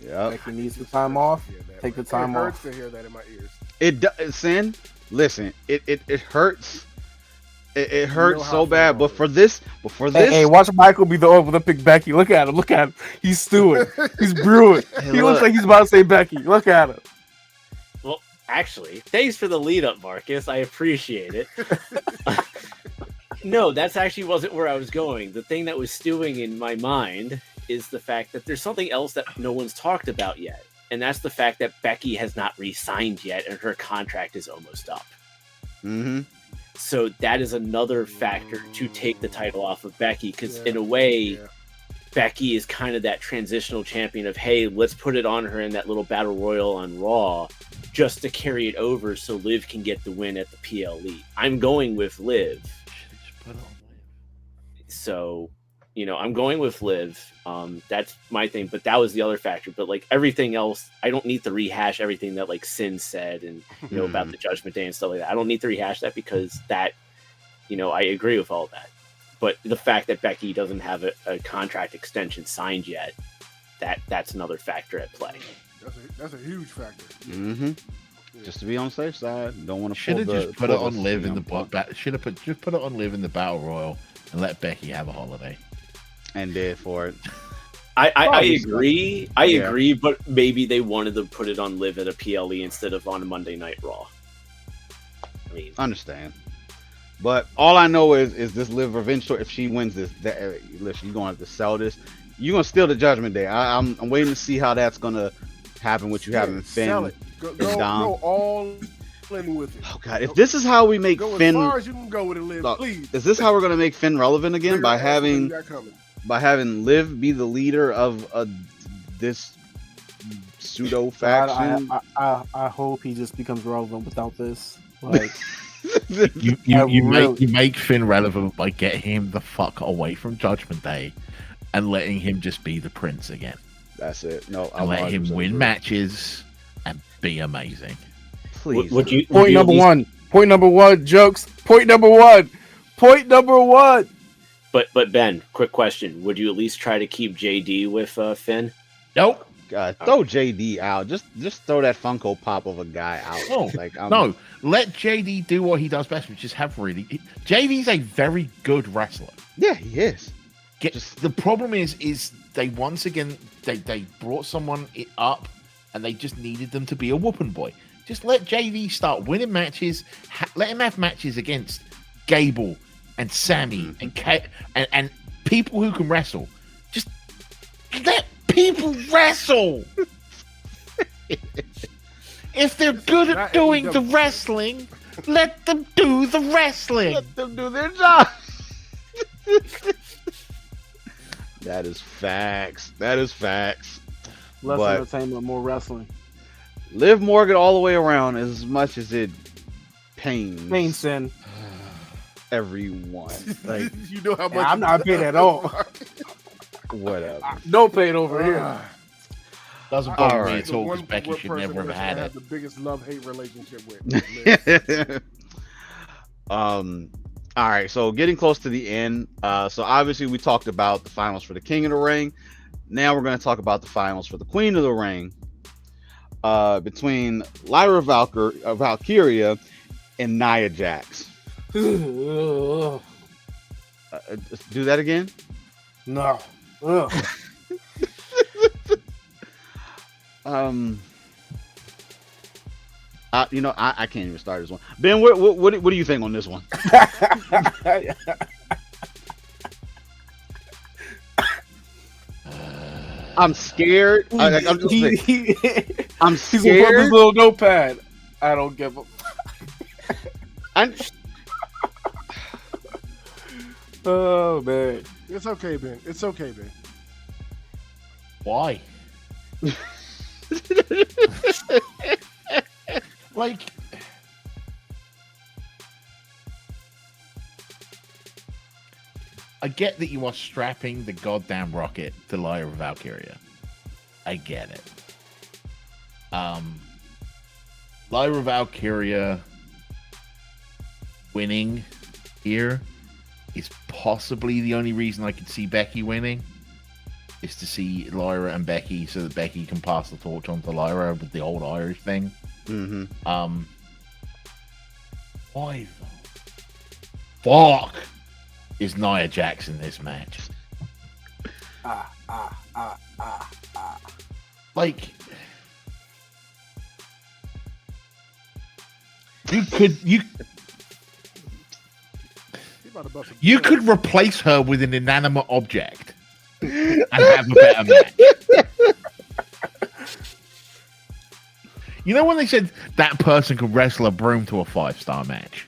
Speaker 2: Yeah.
Speaker 5: Becky needs the time off. Take the time off.
Speaker 3: It hurts to hear that in my ears.
Speaker 2: Sin, listen, it hurts. It hurts so bad, but for this,
Speaker 5: hey, watch Michael be the Olympic Becky. Look at him. He's stewing. He's brewing. He looks like he's about to say Becky. Look at him.
Speaker 4: Well, actually, thanks for the lead up, Marcus. I appreciate it. No, that's actually wasn't where I was going. The thing that was stewing in my mind is the fact that there's something else that no one's talked about yet. and that's the fact that Becky has not re-signed yet, and her contract is almost up.
Speaker 2: Mm-hmm.
Speaker 4: So that is another factor to take the title off of Becky, because in a way, Becky is kind of that transitional champion of, hey, let's put it on her in that little battle royal on Raw, just to carry it over so Liv can get the win at the PLE. I'm going with Liv. So, I'm going with Liv. That's my thing. But that was the other factor. But like everything else, I don't need to rehash everything that like Sin said and about the Judgment Day and stuff like that. I don't need to rehash that because that, I agree with all that. But the fact that Becky doesn't have a contract extension signed yet, that's another factor at play.
Speaker 3: That's a huge factor.
Speaker 2: Mm-hmm. Yeah. Just to be on the safe side, don't want to.
Speaker 6: Should have just put it on Liv in the should have just put it on Liv in the Battle Royal and let Becky have a holiday.
Speaker 2: And did for it.
Speaker 4: I agree. I agree, but maybe they wanted to put it on Liv at a PLE instead of on a Monday Night Raw. I mean,
Speaker 2: understand. But all I know is this Liv revenge story. If she wins this, listen, you're gonna have to sell this. You're gonna steal the Judgment Day. I'm waiting to see how that's gonna happen. What you having Finn?
Speaker 3: Sell it. Go all in with it.
Speaker 2: Oh God! If this is how we make
Speaker 3: go
Speaker 2: Finn,
Speaker 3: as far as you can go with it, Liv, please.
Speaker 2: Is this how we're gonna make Finn relevant again by having Liv be the leader of this pseudo faction?
Speaker 5: I hope he just becomes relevant without this. Like.
Speaker 6: You make Finn relevant by getting him the fuck away from Judgment Day and letting him just be the prince again.
Speaker 2: That's it. No,
Speaker 6: I'll let him win matches and be amazing.
Speaker 2: Please.
Speaker 5: Point number one, jokes. Point number one.
Speaker 4: But Ben, quick question: would you at least try to keep JD with Finn?
Speaker 6: Nope.
Speaker 2: God, throw JD out. Just throw that Funko Pop of a guy out.
Speaker 6: No, let JD do what he does best, which is have really. JD's a very good wrestler.
Speaker 2: Yeah, he is.
Speaker 6: The problem is they once again they brought someone up and they just needed them to be a whooping boy. Just let JD start winning matches. Let him have matches against Gable and Sammy and people who can wrestle. Just let people wrestle. If they're good at doing the wrestling, let them do the wrestling.
Speaker 2: Let them do their job. That is facts.
Speaker 5: Less entertainment, more wrestling.
Speaker 2: Liv Morgan all the way around as much as it pains
Speaker 5: Sin.
Speaker 2: everyone. Like,
Speaker 3: you know how much
Speaker 5: I'm not paid at all.
Speaker 2: Whatever.
Speaker 5: No paid over here.
Speaker 6: Doesn't bother me at all because Becky should never have had it.
Speaker 3: The biggest love-hate relationship with.
Speaker 2: All right, so getting close to the end. So obviously we talked about the finals for the King of the Ring. Now we're going to talk about the finals for the Queen of the Ring. Between Lyra Valkyria and Nia Jax. Do that again?
Speaker 5: No.
Speaker 2: I can't even start this one. Ben, what do you think on this one? I'm scared. I'm scared.
Speaker 5: He's gonna put his little notepad. I don't give a. Oh man,
Speaker 3: it's okay, Ben. It's okay, Ben.
Speaker 6: Why? Like, I get that you are strapping the goddamn rocket to Lyra Valkyria. I get it. Lyra Valkyria winning here is possibly the only reason I could see Becky winning. Is to see Lyra and Becky so that Becky can pass the torch on to Lyra with the old Irish thing.
Speaker 2: Mm-hmm.
Speaker 6: Why the fuck is Nia Jax in this match? Like, you could replace her with an inanimate object and have a better match. You know when they said that person could wrestle a broom to a 5-star match?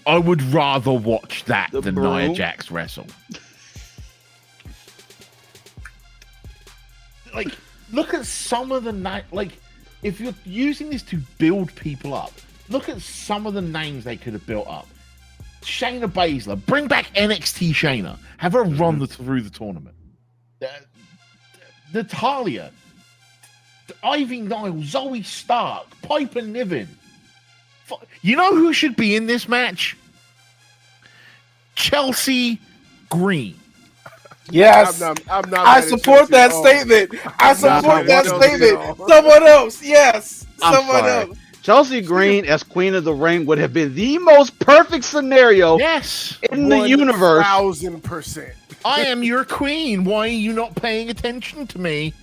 Speaker 6: I would rather watch that than Nia Jax wrestle. Like, look at some of the like, if you're using this to build people up, look at some of the names they could have built up. Shayna Baszler, bring back NXT Shayna, have her run through the tournament. Natalia, Ivy Nile, Zoe Stark, Piper Niven. You know who should be in this match? Chelsea Green.
Speaker 5: Yes,
Speaker 3: I'm not
Speaker 5: I support that statement. I support that statement. Someone else, yes, someone else.
Speaker 2: Chelsea Green as Queen of the Ring would have been the most perfect scenario in the universe.
Speaker 3: 1,000%.
Speaker 6: I am your queen. Why are you not paying attention to me?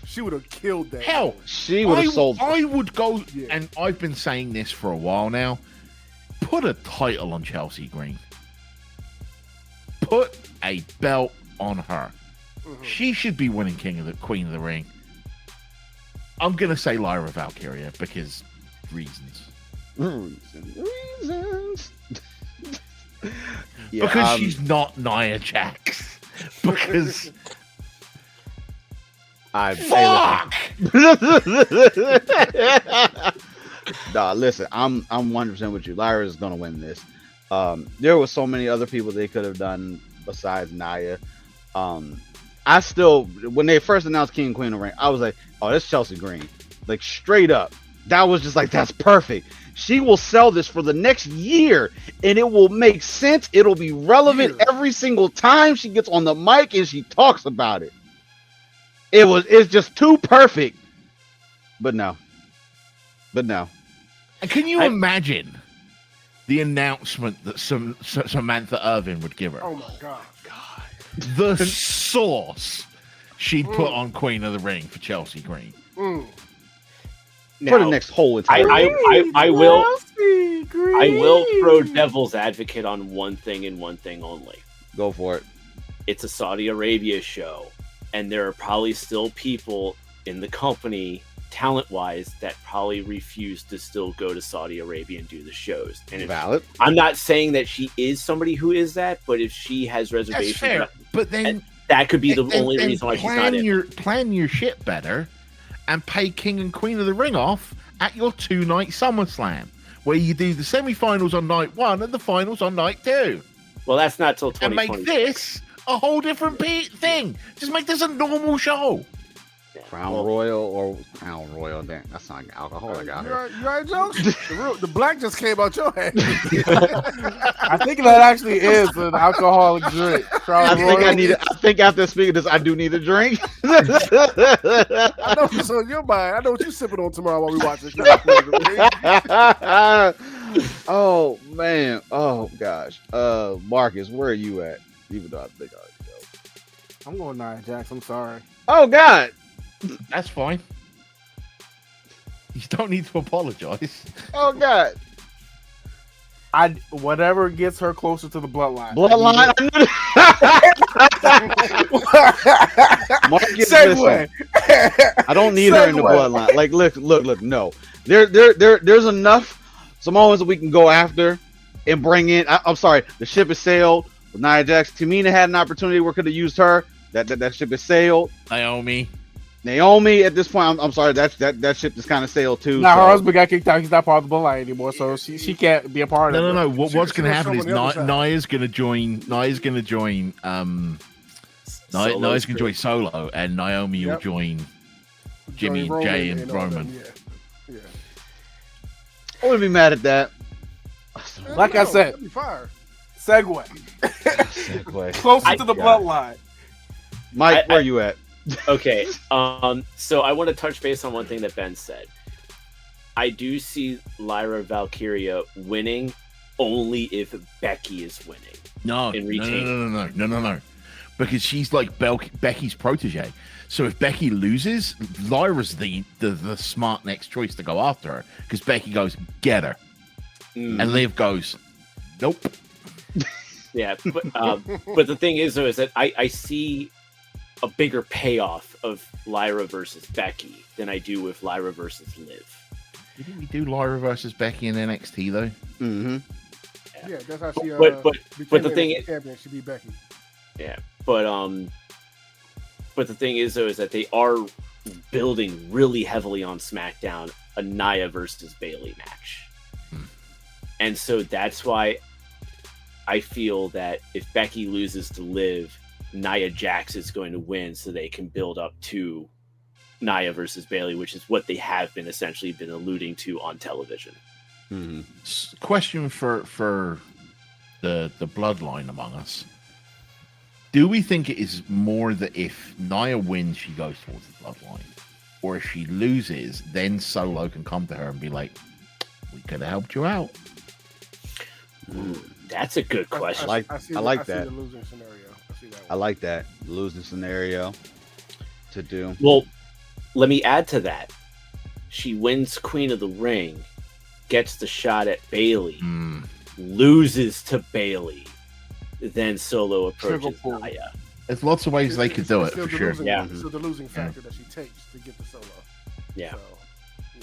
Speaker 3: She would have killed that.
Speaker 6: Hell,
Speaker 2: she would have sold.
Speaker 6: I would go, and I've been saying this for a while now. Put a title on Chelsea Green. Put a belt on her. Mm-hmm. She should be winning Queen of the Ring. I'm gonna say Lyra Valkyria because reasons. Because she's not Nia Jax. Because fuck.
Speaker 2: Nah, listen, I'm 100% with you. Lyra is gonna win this. There were so many other people they could have done besides Nia. I still, when they first announced King and Queen of the Ring, I was like, oh, that's Chelsea Green. Like, straight up. That was just like, that's perfect. She will sell this for the next year, and it will make sense. It'll be relevant every single time she gets on the mic and she talks about it. It's just too perfect. But no. And
Speaker 6: can you imagine the announcement that Samantha Irvin would give her?
Speaker 3: Oh my god.
Speaker 6: The sauce she'd put on Queen of the Ring for Chelsea Green.
Speaker 2: Now, for the next whole entire
Speaker 4: I will throw devil's advocate on one thing and one thing only.
Speaker 2: Go for it.
Speaker 4: It's a Saudi Arabia show, and there are probably still people in the company, talent-wise, that probably refuse to still go to Saudi Arabia and do the shows. And
Speaker 2: valid.
Speaker 4: I'm not saying that she is somebody who is that, but if she has reservations,
Speaker 6: fair. But then
Speaker 4: that could be the only reason why she's not in.
Speaker 6: Plan your shit better, and pay King and Queen of the Ring off at your 2-night SummerSlam, where you do the semi-finals on night 1 and the finals on night 2.
Speaker 4: Well, that's not till 2020.
Speaker 6: And make this a whole different thing. Just make this a normal show.
Speaker 2: Crown Royal. Damn, that's not alcoholic out here.
Speaker 3: You right, Joe? The black just came out your head.
Speaker 5: I think that actually is an alcoholic drink.
Speaker 2: I think after speaking this, I do need a drink.
Speaker 3: I know what's on your mind. I know what you're sipping on tomorrow while we watch this.
Speaker 2: Oh man. Oh gosh. Marcus, where are you at? Even though I think I already know.
Speaker 5: I'm going Nia Jax. I'm sorry.
Speaker 2: Oh God.
Speaker 6: That's fine. You don't need to apologize.
Speaker 2: Oh God.
Speaker 5: Whatever gets her closer to the bloodline.
Speaker 2: Marcus, listen, I don't need her in the bloodline. Like, look. No, there's enough Samoans that we can go after and bring in. I'm sorry, the ship has sailed. With Nia Jax, Tamina had an opportunity where could have used her. That ship has sailed. Naomi at this point, I'm sorry, that ship is kind of sailed too.
Speaker 5: Now her husband got kicked out. He's not part of the bloodline anymore, so she can't be a part of it.
Speaker 6: No. What's going to happen is Nia's going to join. Nia's going to join Solo, and Naomi will join Jimmy and Jay and Roman.
Speaker 3: Yeah.
Speaker 2: I wouldn't be mad at that.
Speaker 5: Like I said, segue. Closer to the bloodline.
Speaker 2: Mike, where are you at?
Speaker 4: Okay, so I want to touch base on one thing that Ben said. I do see Lyra Valkyria winning only if Becky is winning.
Speaker 6: No. Because she's like Becky's protege. So if Becky loses, Lyra's the smart next choice to go after her. Because Becky goes, get her. And Liv goes, nope.
Speaker 4: Yeah, but the thing is, though, is that I see a bigger payoff of Lyra versus Becky than I do with Lyra versus Liv.
Speaker 6: Didn't we do Lyra versus Becky in NXT though?
Speaker 2: Mm-hmm.
Speaker 3: Yeah, that's how she.
Speaker 4: But the thing is,
Speaker 3: champion should be Becky.
Speaker 4: Yeah, but the thing is though is that they are building really heavily on SmackDown a Nia versus Bayley match, and so that's why I feel that if Becky loses to Liv, Nia Jax is going to win, so they can build up to Nia versus Bayley, which is what they have been essentially been alluding to on television.
Speaker 2: Mm-hmm.
Speaker 6: Question for the bloodline among us. Do we think it is more that if Nia wins, she goes towards the bloodline? Or if she loses, then Solo can come to her and be like, we could have helped you out?
Speaker 4: That's a good question.
Speaker 2: I like that.
Speaker 3: The losing scenario. I see that one.
Speaker 2: I like that losing scenario to do.
Speaker 4: Well, let me add to that. She wins Queen of the Ring, gets the shot at Bayley, loses to Bayley, then Solo approaches Nia.
Speaker 6: There's lots of ways they could do it, for sure.
Speaker 4: Yeah.
Speaker 3: So the losing factor that she takes to get the Solo.
Speaker 4: Yeah.
Speaker 3: So, yeah.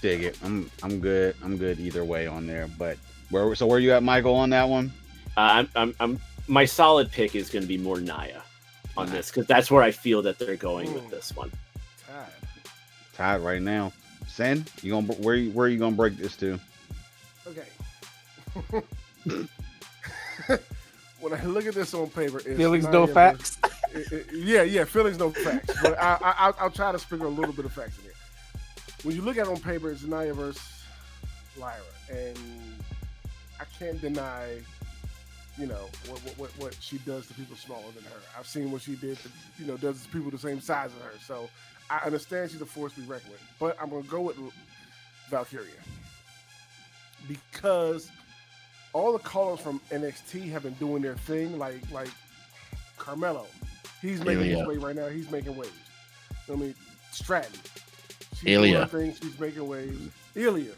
Speaker 2: Dig it. I'm good. I'm good either way on there. But where you at, Michael, on that one?
Speaker 4: I'm my solid pick is going to be more Nia on this because that's where I feel that they're going with this one.
Speaker 2: Tied right now. Sen, where are you gonna break this to?
Speaker 3: Okay. When I look at this on paper, it's
Speaker 5: Feelings, no facts.
Speaker 3: Yeah, feelings, no facts. But I'll try to sprinkle a little bit of facts in here. When you look at it on paper, it's Nia versus Lyra, and I can't deny, what she does to people smaller than her. I've seen what she did to, does to people the same size as her. So I understand she's a force to be reckoned with, but I'm gonna go with Valkyria because all the callers from NXT have been doing their thing, like Carmelo. He's making his way right now. He's making waves. I mean, Stratton. She's doing her thing. She's making waves. Ilya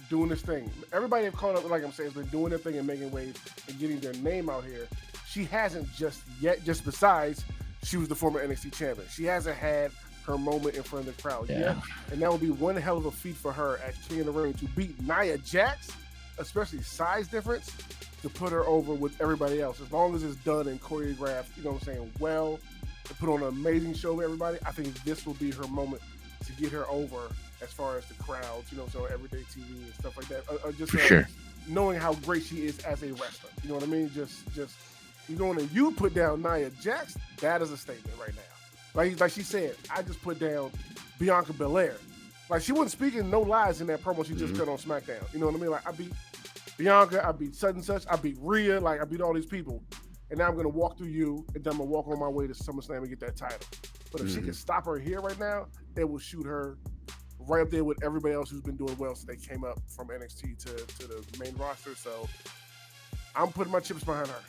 Speaker 3: doing this thing. Everybody have called up, like I'm saying, has been doing their thing and making waves and getting their name out here. She hasn't just yet. Just besides, she was the former NXT champion. She hasn't had her moment in front of the crowd yet, and that would be one hell of a feat for her at King of the Ring to beat Nia Jax, especially size difference, to put her over with everybody else. As long as it's done and choreographed, well, and put on an amazing show with everybody, I think this will be her moment to get her over as far as the crowds, so everyday TV and stuff like that. Just
Speaker 6: for sure.
Speaker 3: Knowing how great she is as a wrestler. You know what I mean? Just you put down Nia Jax, that is a statement right now. Like she said, I just put down Bianca Belair. Like, she wasn't speaking no lies in that promo she just cut on SmackDown. You know what I mean? Like, I beat Bianca, I beat such and such, I beat Rhea, like, I beat all these people. And now I'm going to walk through you, and then I'm going to walk on my way to SummerSlam and get that title. But if she can stop her here right now, it will shoot her right up there with everybody else who's been doing well since they came up from NXT to the main roster. So I'm putting my chips behind her.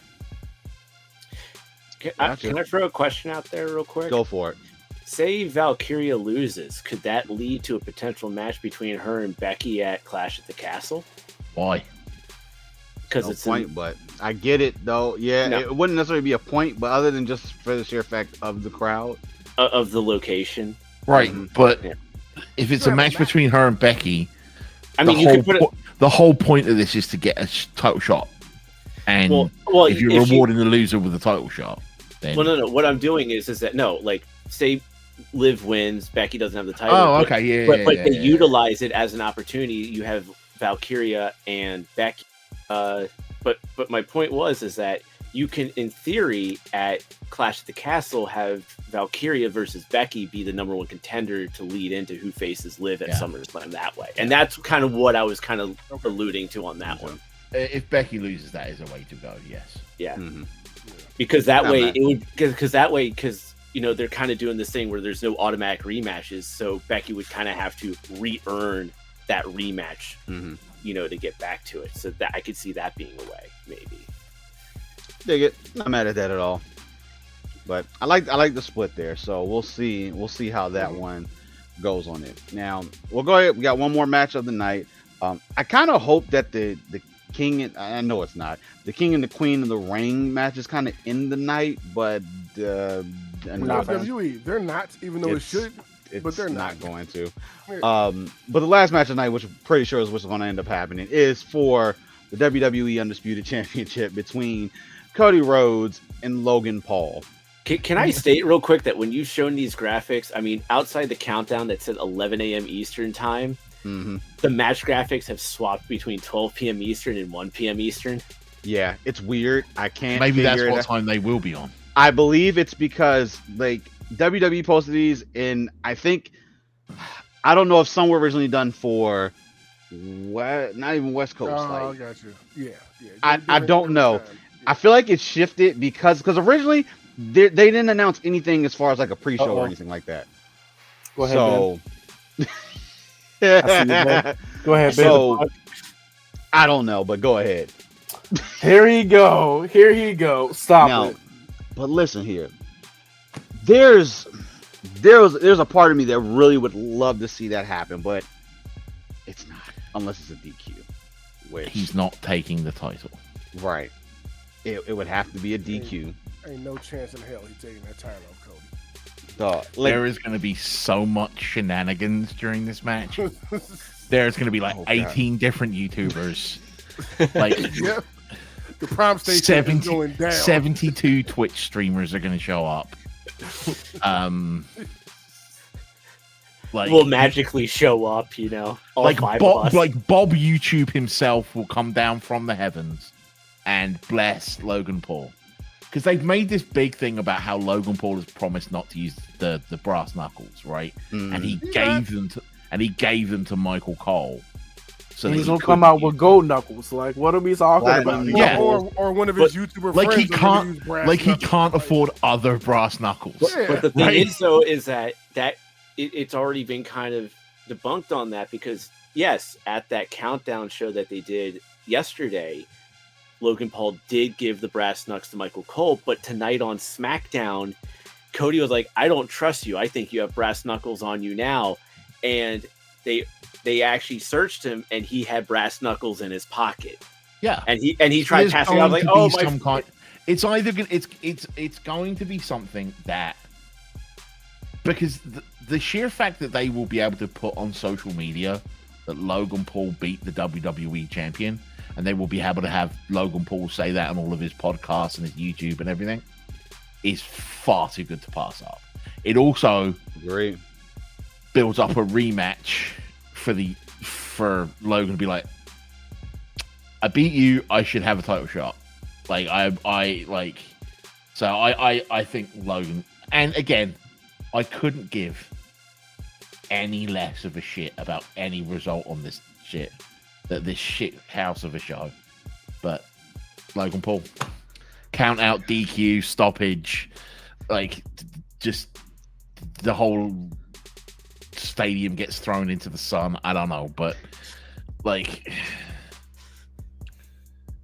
Speaker 4: Can I throw a question out there real quick?
Speaker 2: Go for it.
Speaker 4: Say Valkyria loses, could that lead to a potential match between her and Becky at Clash at the Castle?
Speaker 6: Why?
Speaker 4: Because
Speaker 2: no
Speaker 4: it's
Speaker 2: point, but I get it though. Yeah, it wouldn't necessarily be a point, but other than just for the sheer fact of the crowd,
Speaker 4: of the location,
Speaker 6: right? But if it's a match between her and Becky,
Speaker 4: I mean, you could put
Speaker 6: the whole point of this is to get a title shot, and if you're rewarding the loser with a title shot, then
Speaker 4: no. What I'm doing is that like say Liv wins, Becky doesn't have the title.
Speaker 6: Oh,
Speaker 4: but,
Speaker 6: okay,
Speaker 4: but they utilize it as an opportunity. You have Valkyria and Becky. But my point is that you can, in theory, at Clash at the Castle, have Valkyria versus Becky be the number one contender to lead into who faces Liv at SummerSlam that way. And that's kind of what I was kind of alluding to on that one.
Speaker 6: If Becky loses, that is a way to go. Yes.
Speaker 4: Yeah. Because that way it would. Because they're kind of doing this thing where there's no automatic rematches, so Becky would kind of have to re-earn that rematch. To get back to it. So that I could see that being a way, maybe.
Speaker 2: Dig it. Not mad at that at all. But I like the split there. So we'll see how that one goes on it. Now we'll go ahead. We got one more match of the night. I kind of hope that the king and I know it's not the king and the queen of the ring match is kind of in the night, but and
Speaker 5: Not
Speaker 3: WWE, they're not, even though it should.
Speaker 2: It's
Speaker 3: But they're
Speaker 2: not
Speaker 3: not.
Speaker 2: going to.
Speaker 3: Yeah.
Speaker 2: But the last match tonight, which I'm pretty sure is what's going to end up happening, is for the WWE Undisputed Championship between Cody Rhodes and Logan Paul.
Speaker 4: Can I state real quick that when you've shown these graphics, I mean, outside the countdown that said 11 a.m. Eastern time, the match graphics have swapped between 12 p.m. Eastern and 1 p.m. Eastern.
Speaker 2: Yeah, it's weird. I can't.
Speaker 6: Maybe that's
Speaker 2: figure
Speaker 6: what
Speaker 2: it out.
Speaker 6: time they will be on.
Speaker 2: I believe it's because like WWE posted these, and I think I don't know if some were originally done for not even West Coast.
Speaker 3: Oh, I
Speaker 2: like,
Speaker 3: got you. Yeah.
Speaker 2: I don't know. I feel like it shifted because originally they didn't announce anything as far as like a pre-show or anything like that.
Speaker 5: Go ahead,
Speaker 2: So,
Speaker 5: I see you, Ben. Go ahead, Ben.
Speaker 2: so I don't know, but go ahead.
Speaker 5: Here he go. Stop
Speaker 2: Now,
Speaker 5: it.
Speaker 2: but listen here. There's a part of me that really would love to see that happen, but it's not unless it's a DQ. Which
Speaker 6: He's not taking the title.
Speaker 2: right. It would have to be a DQ.
Speaker 3: Ain't no chance in hell he's taking that title off Cody.
Speaker 6: There is going to be so much shenanigans during this match. There's going to be like
Speaker 2: Oh, God.
Speaker 6: 18 different YouTubers. Like
Speaker 3: Yep. The prom station
Speaker 6: 70
Speaker 3: is going down.
Speaker 6: 72 Twitch streamers are going to show up. Like
Speaker 4: Will magically show up, you know. All
Speaker 6: like
Speaker 4: five
Speaker 6: Bob,
Speaker 4: of us.
Speaker 6: like Bob YouTube himself will come down from the heavens and bless Logan Paul, because they've made this big thing about how Logan Paul has promised not to use the brass knuckles, right? And he gave them to Michael Cole. So
Speaker 5: And
Speaker 6: that
Speaker 5: he's
Speaker 6: he
Speaker 5: gonna come
Speaker 6: couldn't
Speaker 5: out with gold knuckles. Like, what are we talking
Speaker 2: Platinum
Speaker 5: about?
Speaker 6: Yeah.
Speaker 3: Or one of his YouTuber
Speaker 6: like
Speaker 3: friends.
Speaker 6: he
Speaker 3: are gonna
Speaker 6: can't
Speaker 3: use brass
Speaker 6: like he
Speaker 3: knuckles.
Speaker 6: can't afford other brass knuckles.
Speaker 4: But the thing
Speaker 6: Right.
Speaker 4: is, though, is that it's already been kind of debunked on that, because yes, at that countdown show that they did yesterday, Logan Paul did give the brass knucks to Michael Cole, but tonight on SmackDown, Cody was like, "I don't trust you. I think you have brass knuckles on you now," and they actually searced him, and he had brass knuckles in his pocket,
Speaker 6: Yeah.
Speaker 4: and he tried
Speaker 6: There's
Speaker 4: passing. I was
Speaker 6: going
Speaker 4: like,
Speaker 6: to
Speaker 4: "Oh
Speaker 6: be
Speaker 4: my!"
Speaker 6: some kind. It's either gonna, it's going to be something that, because the sheer fact that they will be able to put on social media that Logan Paul beat the WWE champion, and they will be able to have Logan Paul say that on all of his podcasts and his YouTube and everything, is far too good to pass up. It also
Speaker 2: Great.
Speaker 6: builds up a rematch for Logan to be like, I beat you, I should have a title shot. Like I think Logan, and again, I couldn't give any less of a shit about any result on this shit house of a show. But Logan Paul, count out, DQ, stoppage, like just the whole stadium gets thrown into the sun. I don't know, but like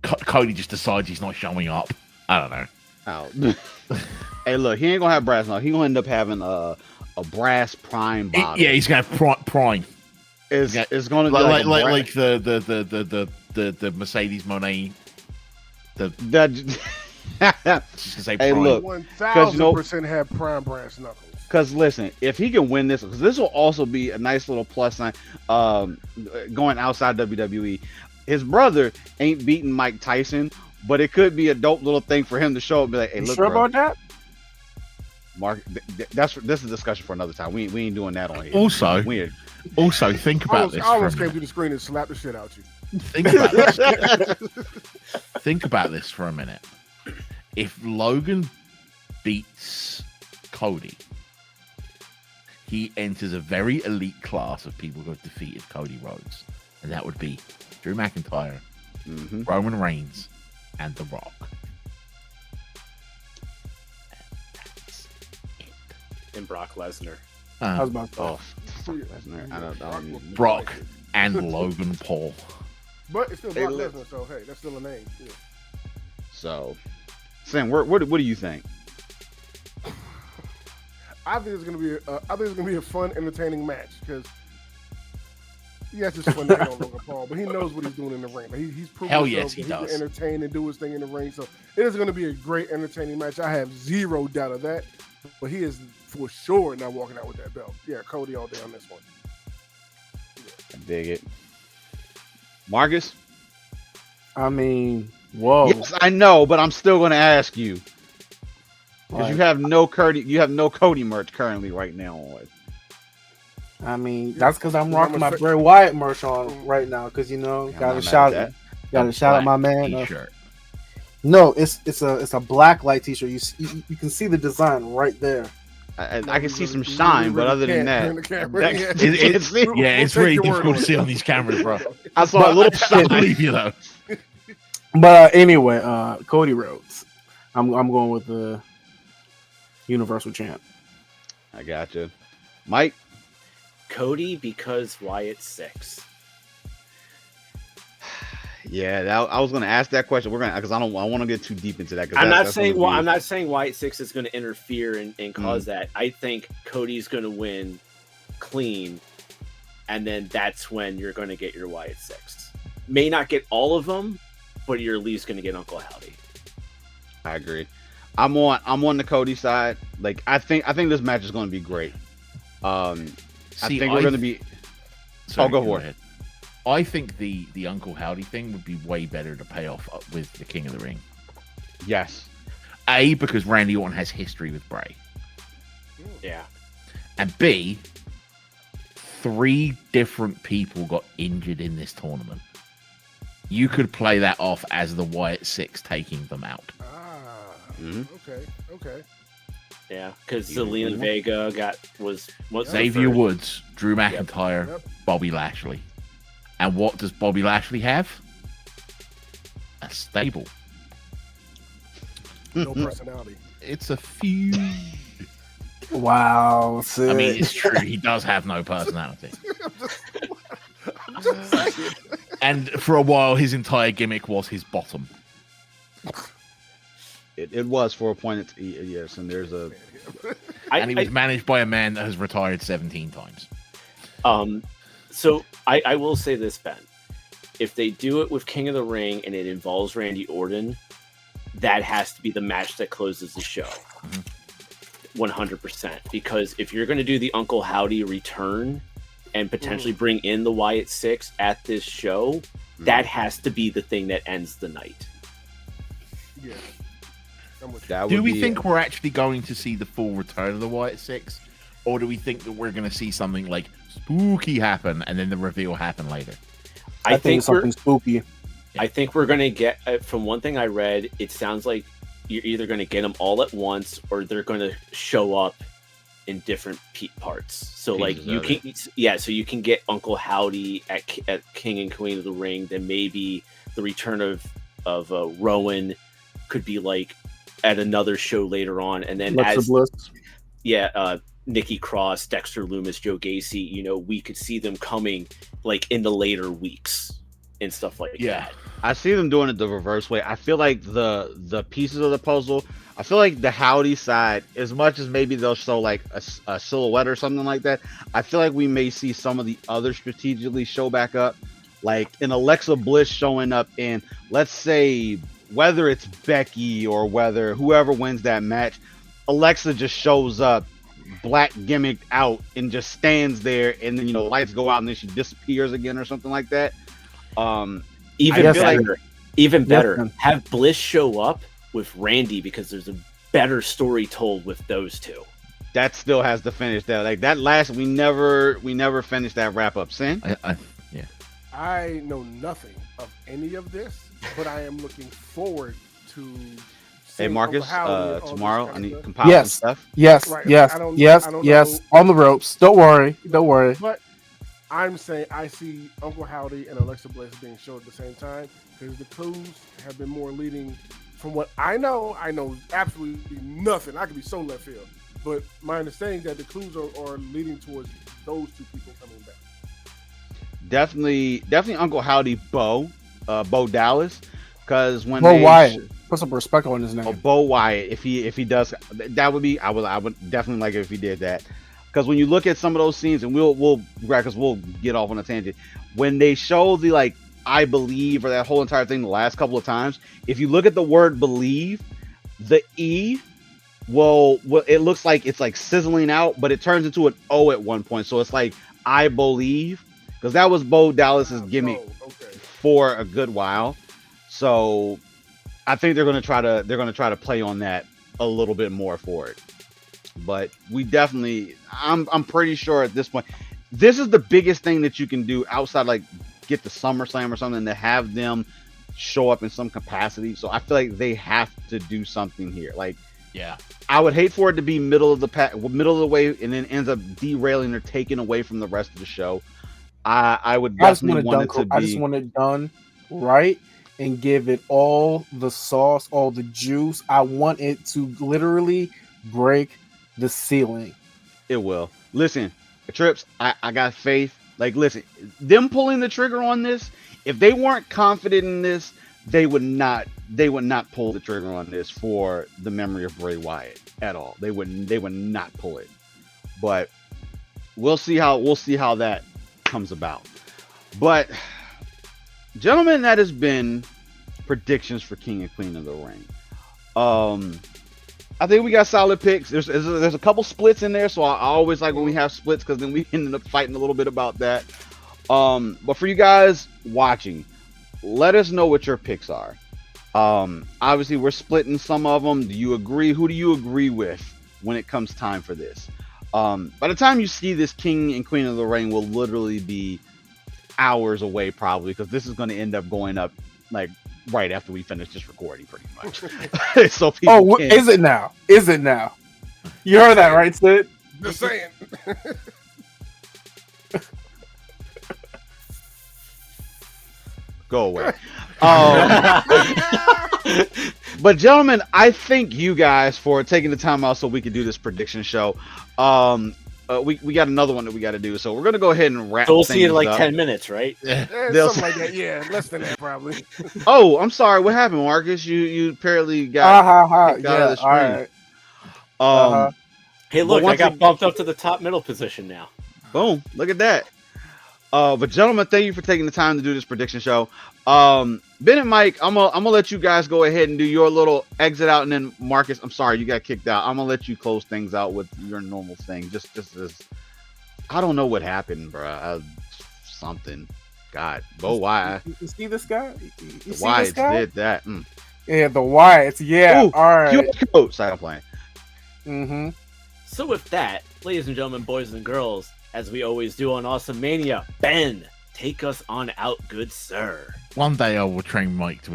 Speaker 6: Cody just decides he's not showing up. I don't know.
Speaker 2: Out. Hey, look, he ain't gonna have brass knuckles. He gonna end up having a brass prime bottle.
Speaker 6: Yeah, he's gonna have prime.
Speaker 2: It's gonna be
Speaker 6: like the Mercedes Monet.
Speaker 2: that.
Speaker 6: Just gonna say
Speaker 2: Hey,
Speaker 6: prime.
Speaker 2: look,
Speaker 3: 1000% have prime brass knuckles.
Speaker 2: Because listen, if he can win this, because this will also be a nice little plus sign, going outside WWE. His brother ain't beating Mike Tyson, but it could be a dope little thing for him to show up and be like, "Hey,
Speaker 5: You
Speaker 2: look,
Speaker 5: sure
Speaker 2: bro,
Speaker 5: about that?
Speaker 2: Mark, this is a discussion for another time. We ain't doing that on here.
Speaker 6: Also,
Speaker 2: Weird.
Speaker 6: Think about this.
Speaker 3: I
Speaker 6: For a
Speaker 3: almost came
Speaker 6: minute.
Speaker 3: through the screen and slapped the shit out you.
Speaker 6: Think about this. Think about this for a minute. If Logan beats Cody, he enters a very elite class of people who have defeated Cody Rhodes, and that would be Drew McIntyre, Roman Reigns, and The Rock.
Speaker 4: And Brock Lesnar.
Speaker 5: I was about to
Speaker 2: Oh, fuck Lesnar. I don't need
Speaker 6: Brock and Logan Paul.
Speaker 3: But it's still
Speaker 2: Hey,
Speaker 3: Brock
Speaker 2: look.
Speaker 3: Lesnar, so hey, that's still a name. Yeah.
Speaker 2: So, Sam, what do you think?
Speaker 3: I think it's gonna be a fun, entertaining match because He has his fun night on Logan Paul, but he knows what he's doing in the ring. Like, he's proven
Speaker 6: Hell
Speaker 3: himself
Speaker 6: yes, he
Speaker 3: that
Speaker 6: does.
Speaker 3: can entertain and do his thing in the ring. So it is going to be a great, entertaining match. I have zero doubt of that. But he is for sure not walking out with that belt. Yeah, Cody all day on this one.
Speaker 2: I dig it. Marcus?
Speaker 5: I mean, whoa.
Speaker 2: Yes, I know, but I'm still going to ask you because you
Speaker 5: Like,
Speaker 2: have no Cody merch currently right now on.
Speaker 5: I mean, that's because I'm
Speaker 3: Yeah,
Speaker 5: rocking
Speaker 3: I'm
Speaker 5: my
Speaker 3: a-
Speaker 5: Bray Wyatt merch on right now. Because
Speaker 2: I'm
Speaker 5: gotta
Speaker 2: not
Speaker 5: shout,
Speaker 2: mad at
Speaker 5: gotta shout out my man.
Speaker 6: T-shirt.
Speaker 5: No, it's a black light T-shirt. You can see the design right there.
Speaker 2: I can see some
Speaker 3: We
Speaker 2: shine, but
Speaker 3: really
Speaker 2: other than
Speaker 3: can't
Speaker 2: that,
Speaker 3: turn the camera.
Speaker 2: that-
Speaker 3: Yeah.
Speaker 2: it's-
Speaker 3: We'll
Speaker 6: It's
Speaker 3: take
Speaker 6: really
Speaker 3: your word
Speaker 6: difficult
Speaker 3: on
Speaker 6: to see
Speaker 3: it.
Speaker 6: on these cameras, bro.
Speaker 2: I saw a little
Speaker 6: I
Speaker 2: shine.
Speaker 6: believe you though.
Speaker 5: But anyway, Cody Rhodes. I'm going with the Universal Champ.
Speaker 2: I got you, Mike.
Speaker 4: Cody because Wyatt's 6.
Speaker 2: Yeah, I was going to ask that question. We're gonna because I want to get too deep into that. 'Cause
Speaker 4: I'm not
Speaker 2: that's
Speaker 4: saying
Speaker 2: gonna be-
Speaker 4: I'm not saying Wyatt 6 is going to interfere and cause that. I think Cody's going to win clean, and then that's when you're going to get your Wyatt 6. May not get all of them, but you're at least going to get Uncle Howdy.
Speaker 2: I agree. I'm on the Cody side. Like I think this match is going to be great. I
Speaker 6: See,
Speaker 2: think we're going to be.
Speaker 6: Sorry,
Speaker 2: go for it.
Speaker 6: ahead. I think the Uncle Howdy thing would be way better to pay off with the King of the Ring.
Speaker 2: Yes.
Speaker 6: A, because Randy Orton has history with Bray.
Speaker 4: Yeah.
Speaker 6: And B, 3 different people got injured in this tournament. You could play that off as the Wyatt 6 taking them out.
Speaker 2: Mhm.
Speaker 3: Okay.
Speaker 4: Yeah, because
Speaker 2: Either
Speaker 4: Zelina
Speaker 2: one.
Speaker 4: Vega was
Speaker 6: Xavier
Speaker 4: first.
Speaker 6: Woods, Drew McIntyre,
Speaker 3: Yep.
Speaker 6: Bobby Lashley. And what does Bobby Lashley have? A stable.
Speaker 3: No personality.
Speaker 6: It's a feud.
Speaker 5: Wow, Sid.
Speaker 6: I mean, it's true. He does have no personality.
Speaker 3: I'm just saying.
Speaker 6: And for a while, his entire gimmick was his bottom.
Speaker 2: It was for a point. Yes, and there's a.
Speaker 6: And he was managed by a man that has retired 17 times.
Speaker 4: So I will say this, Ben. If they do it with King of the Ring and it involves Randy Orton, that has to be the match that closes the show. 100%. Because if you're going to do the Uncle Howdy return and potentially bring in the Wyatt 6 at this show, that has to be the thing that ends the night.
Speaker 3: Yeah. I'm with you.
Speaker 2: That
Speaker 6: Do
Speaker 2: would
Speaker 6: we
Speaker 2: be
Speaker 6: think we're actually going to see the full return of the Wyatt 6? Or do we think that we're going to see something like spooky happen and then the reveal happen later?
Speaker 5: I think
Speaker 4: we're
Speaker 5: something spooky.
Speaker 4: I think we're going to get, from one thing I read, it sounds like you're either going to get them all at once or they're going to show up in different parts. So like
Speaker 2: Pieces
Speaker 4: you
Speaker 2: of
Speaker 4: can, so you can get Uncle Howdy at King and Queen of the Ring. Then maybe the return of Rowan could be like at another show later on. And then
Speaker 5: Alexa Bliss.
Speaker 4: Nikki Cross, Dexter Lumis, Joe Gacy, we could see them coming like in the later weeks and stuff like that.
Speaker 2: I see them doing it the reverse way. I feel like the pieces of the puzzle. I feel like the Howdy side, as much as maybe they'll show like a silhouette or something like that, I feel like we may see some of the other strategically show back up, like an Alexa Bliss showing up in, let's say, whether it's Becky or whether whoever wins that match, Alexa just shows up, black gimmicked out, and just stands there, and then lights go out, and then she disappears again or something like that.
Speaker 4: Even
Speaker 2: I feel like-
Speaker 4: better,
Speaker 5: man.
Speaker 4: have Bliss show up with Randy because there's a better story told with those two.
Speaker 2: That still has to finish that. Like that last, we never finished that wrap up. Sin.
Speaker 3: I know nothing of any of this, but I am looking forward to.
Speaker 2: Hey
Speaker 3: seeing
Speaker 2: Marcus,
Speaker 3: Uncle Howdy and all
Speaker 2: tomorrow
Speaker 3: this
Speaker 2: I need
Speaker 3: kind of
Speaker 2: compile
Speaker 5: Yes.
Speaker 2: some stuff.
Speaker 5: Yes,
Speaker 3: Right.
Speaker 5: yes,
Speaker 3: I don't
Speaker 5: yes,
Speaker 3: know.
Speaker 5: on the ropes. Don't worry.
Speaker 3: But I'm saying I see Uncle Howdy and Alexa Bliss being shown at the same time because the clues have been more leading. From what I know absolutely nothing. I could be so left field, but my understanding is that the clues are leading towards those two people coming back.
Speaker 2: Definitely Uncle Howdy, Bo Dallas, because when
Speaker 5: Bo
Speaker 2: they
Speaker 5: Wyatt. Put some respect on his name.
Speaker 2: Bo Wyatt, if he does, that would be I would definitely like it if he did that. Because when you look at some of those scenes, and we'll get off on a tangent. When they show the like I believe or that whole entire thing the last couple of times, if you look at the word believe, the E, well it looks like it's like sizzling out, but it turns into an O at one point. So it's like I believe, because that was Bo Dallas's gimmick for a good while. So I think they're gonna try to play on that a little bit more for it. But we definitely, I'm pretty sure at this point, this is the biggest thing that you can do outside, like get the SummerSlam or something, to have them show up in some capacity. So I feel like they have to do something here. Like,
Speaker 6: yeah,
Speaker 2: I would hate for it to be middle of the way, and then ends up derailing or taking away from the rest of the show. I would definitely want it to be.
Speaker 5: I just want it done right and give it all the sauce, all the juice. I want it to literally break the ceiling.
Speaker 2: It will. Listen, Trips, I got faith. Like, listen, them pulling the trigger on this, if they weren't confident in this, they would not pull the trigger on this for the memory of Bray Wyatt at all. They would not pull it. But we'll see how that comes about. But gentlemen, that has been predictions for King and Queen of the Ring. I think we got solid picks. There's a couple splits in there, so I always like when we have splits, because then we ended up fighting a little bit about that. But for you guys watching, let us know what your picks are. Obviously, we're splitting some of them. Do you agree? Who do you agree with when it comes time for this? By the time you see this, King and Queen of the Ring will literally be hours away, probably, because this is going to end up going up like right after we finish this recording, pretty much. So people
Speaker 5: is it now? Is it now? You heard that, right, Sid?
Speaker 3: Just saying.
Speaker 2: Go away. But gentlemen, I thank you guys for taking the time out so we could do this prediction show. We got another one that we got to do, so we're gonna go ahead and wrap.
Speaker 4: So we'll see in like
Speaker 2: up.
Speaker 4: 10 minutes, right?
Speaker 3: Something like that. Yeah, less than that probably.
Speaker 2: Oh, I'm sorry. What happened, Marcus? You apparently got kicked out of the stream.
Speaker 5: Right.
Speaker 4: Hey, look, I got bumped up to the top middle position now.
Speaker 2: Boom! Look at that. But gentlemen, thank you for taking the time to do this prediction show. Ben and Mike, I'm gonna let you guys go ahead and do your little exit out, and then Marcus, I'm sorry you got kicked out. I'm gonna let you close things out with your normal thing. Just as I don't know what happened, bro. Something. God, why?
Speaker 5: You see this guy?
Speaker 2: The Wyatts did that.
Speaker 5: Yeah, the Wyatts. Yeah.
Speaker 2: Ooh,
Speaker 5: all right.
Speaker 2: Coach, I'm playing.
Speaker 5: Mm-hmm.
Speaker 4: So with that, ladies and gentlemen, boys and girls, as we always do on AwesomeMania, Ben, take us on out, good sir.
Speaker 6: One day I will train Mike to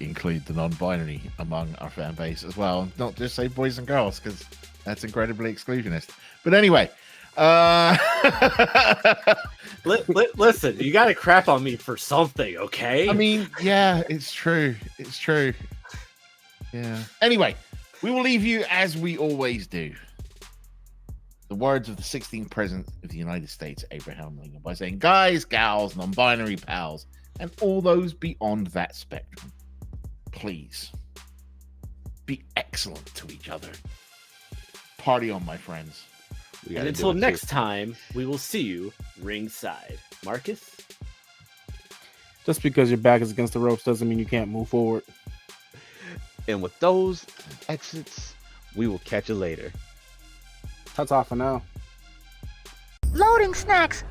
Speaker 6: include the non-binary among our fan base as well, not just say boys and girls, because that's incredibly exclusionist. But anyway,
Speaker 4: listen, you got to crap on me for something, okay?
Speaker 6: I mean, yeah, it's true. It's true. Yeah. Anyway, we will leave you as we always do. The words of the 16th President of the United States, Abraham Lincoln, by saying, guys, gals, non-binary pals, and all those beyond that spectrum, please be excellent to each other. Party on, my friends.
Speaker 4: And until next time, we will see you ringside. Marcus?
Speaker 5: Just because your back is against the ropes doesn't mean you can't move forward.
Speaker 2: And with those exits, we will catch you later.
Speaker 5: Ta-ta for now.
Speaker 1: Loading snacks.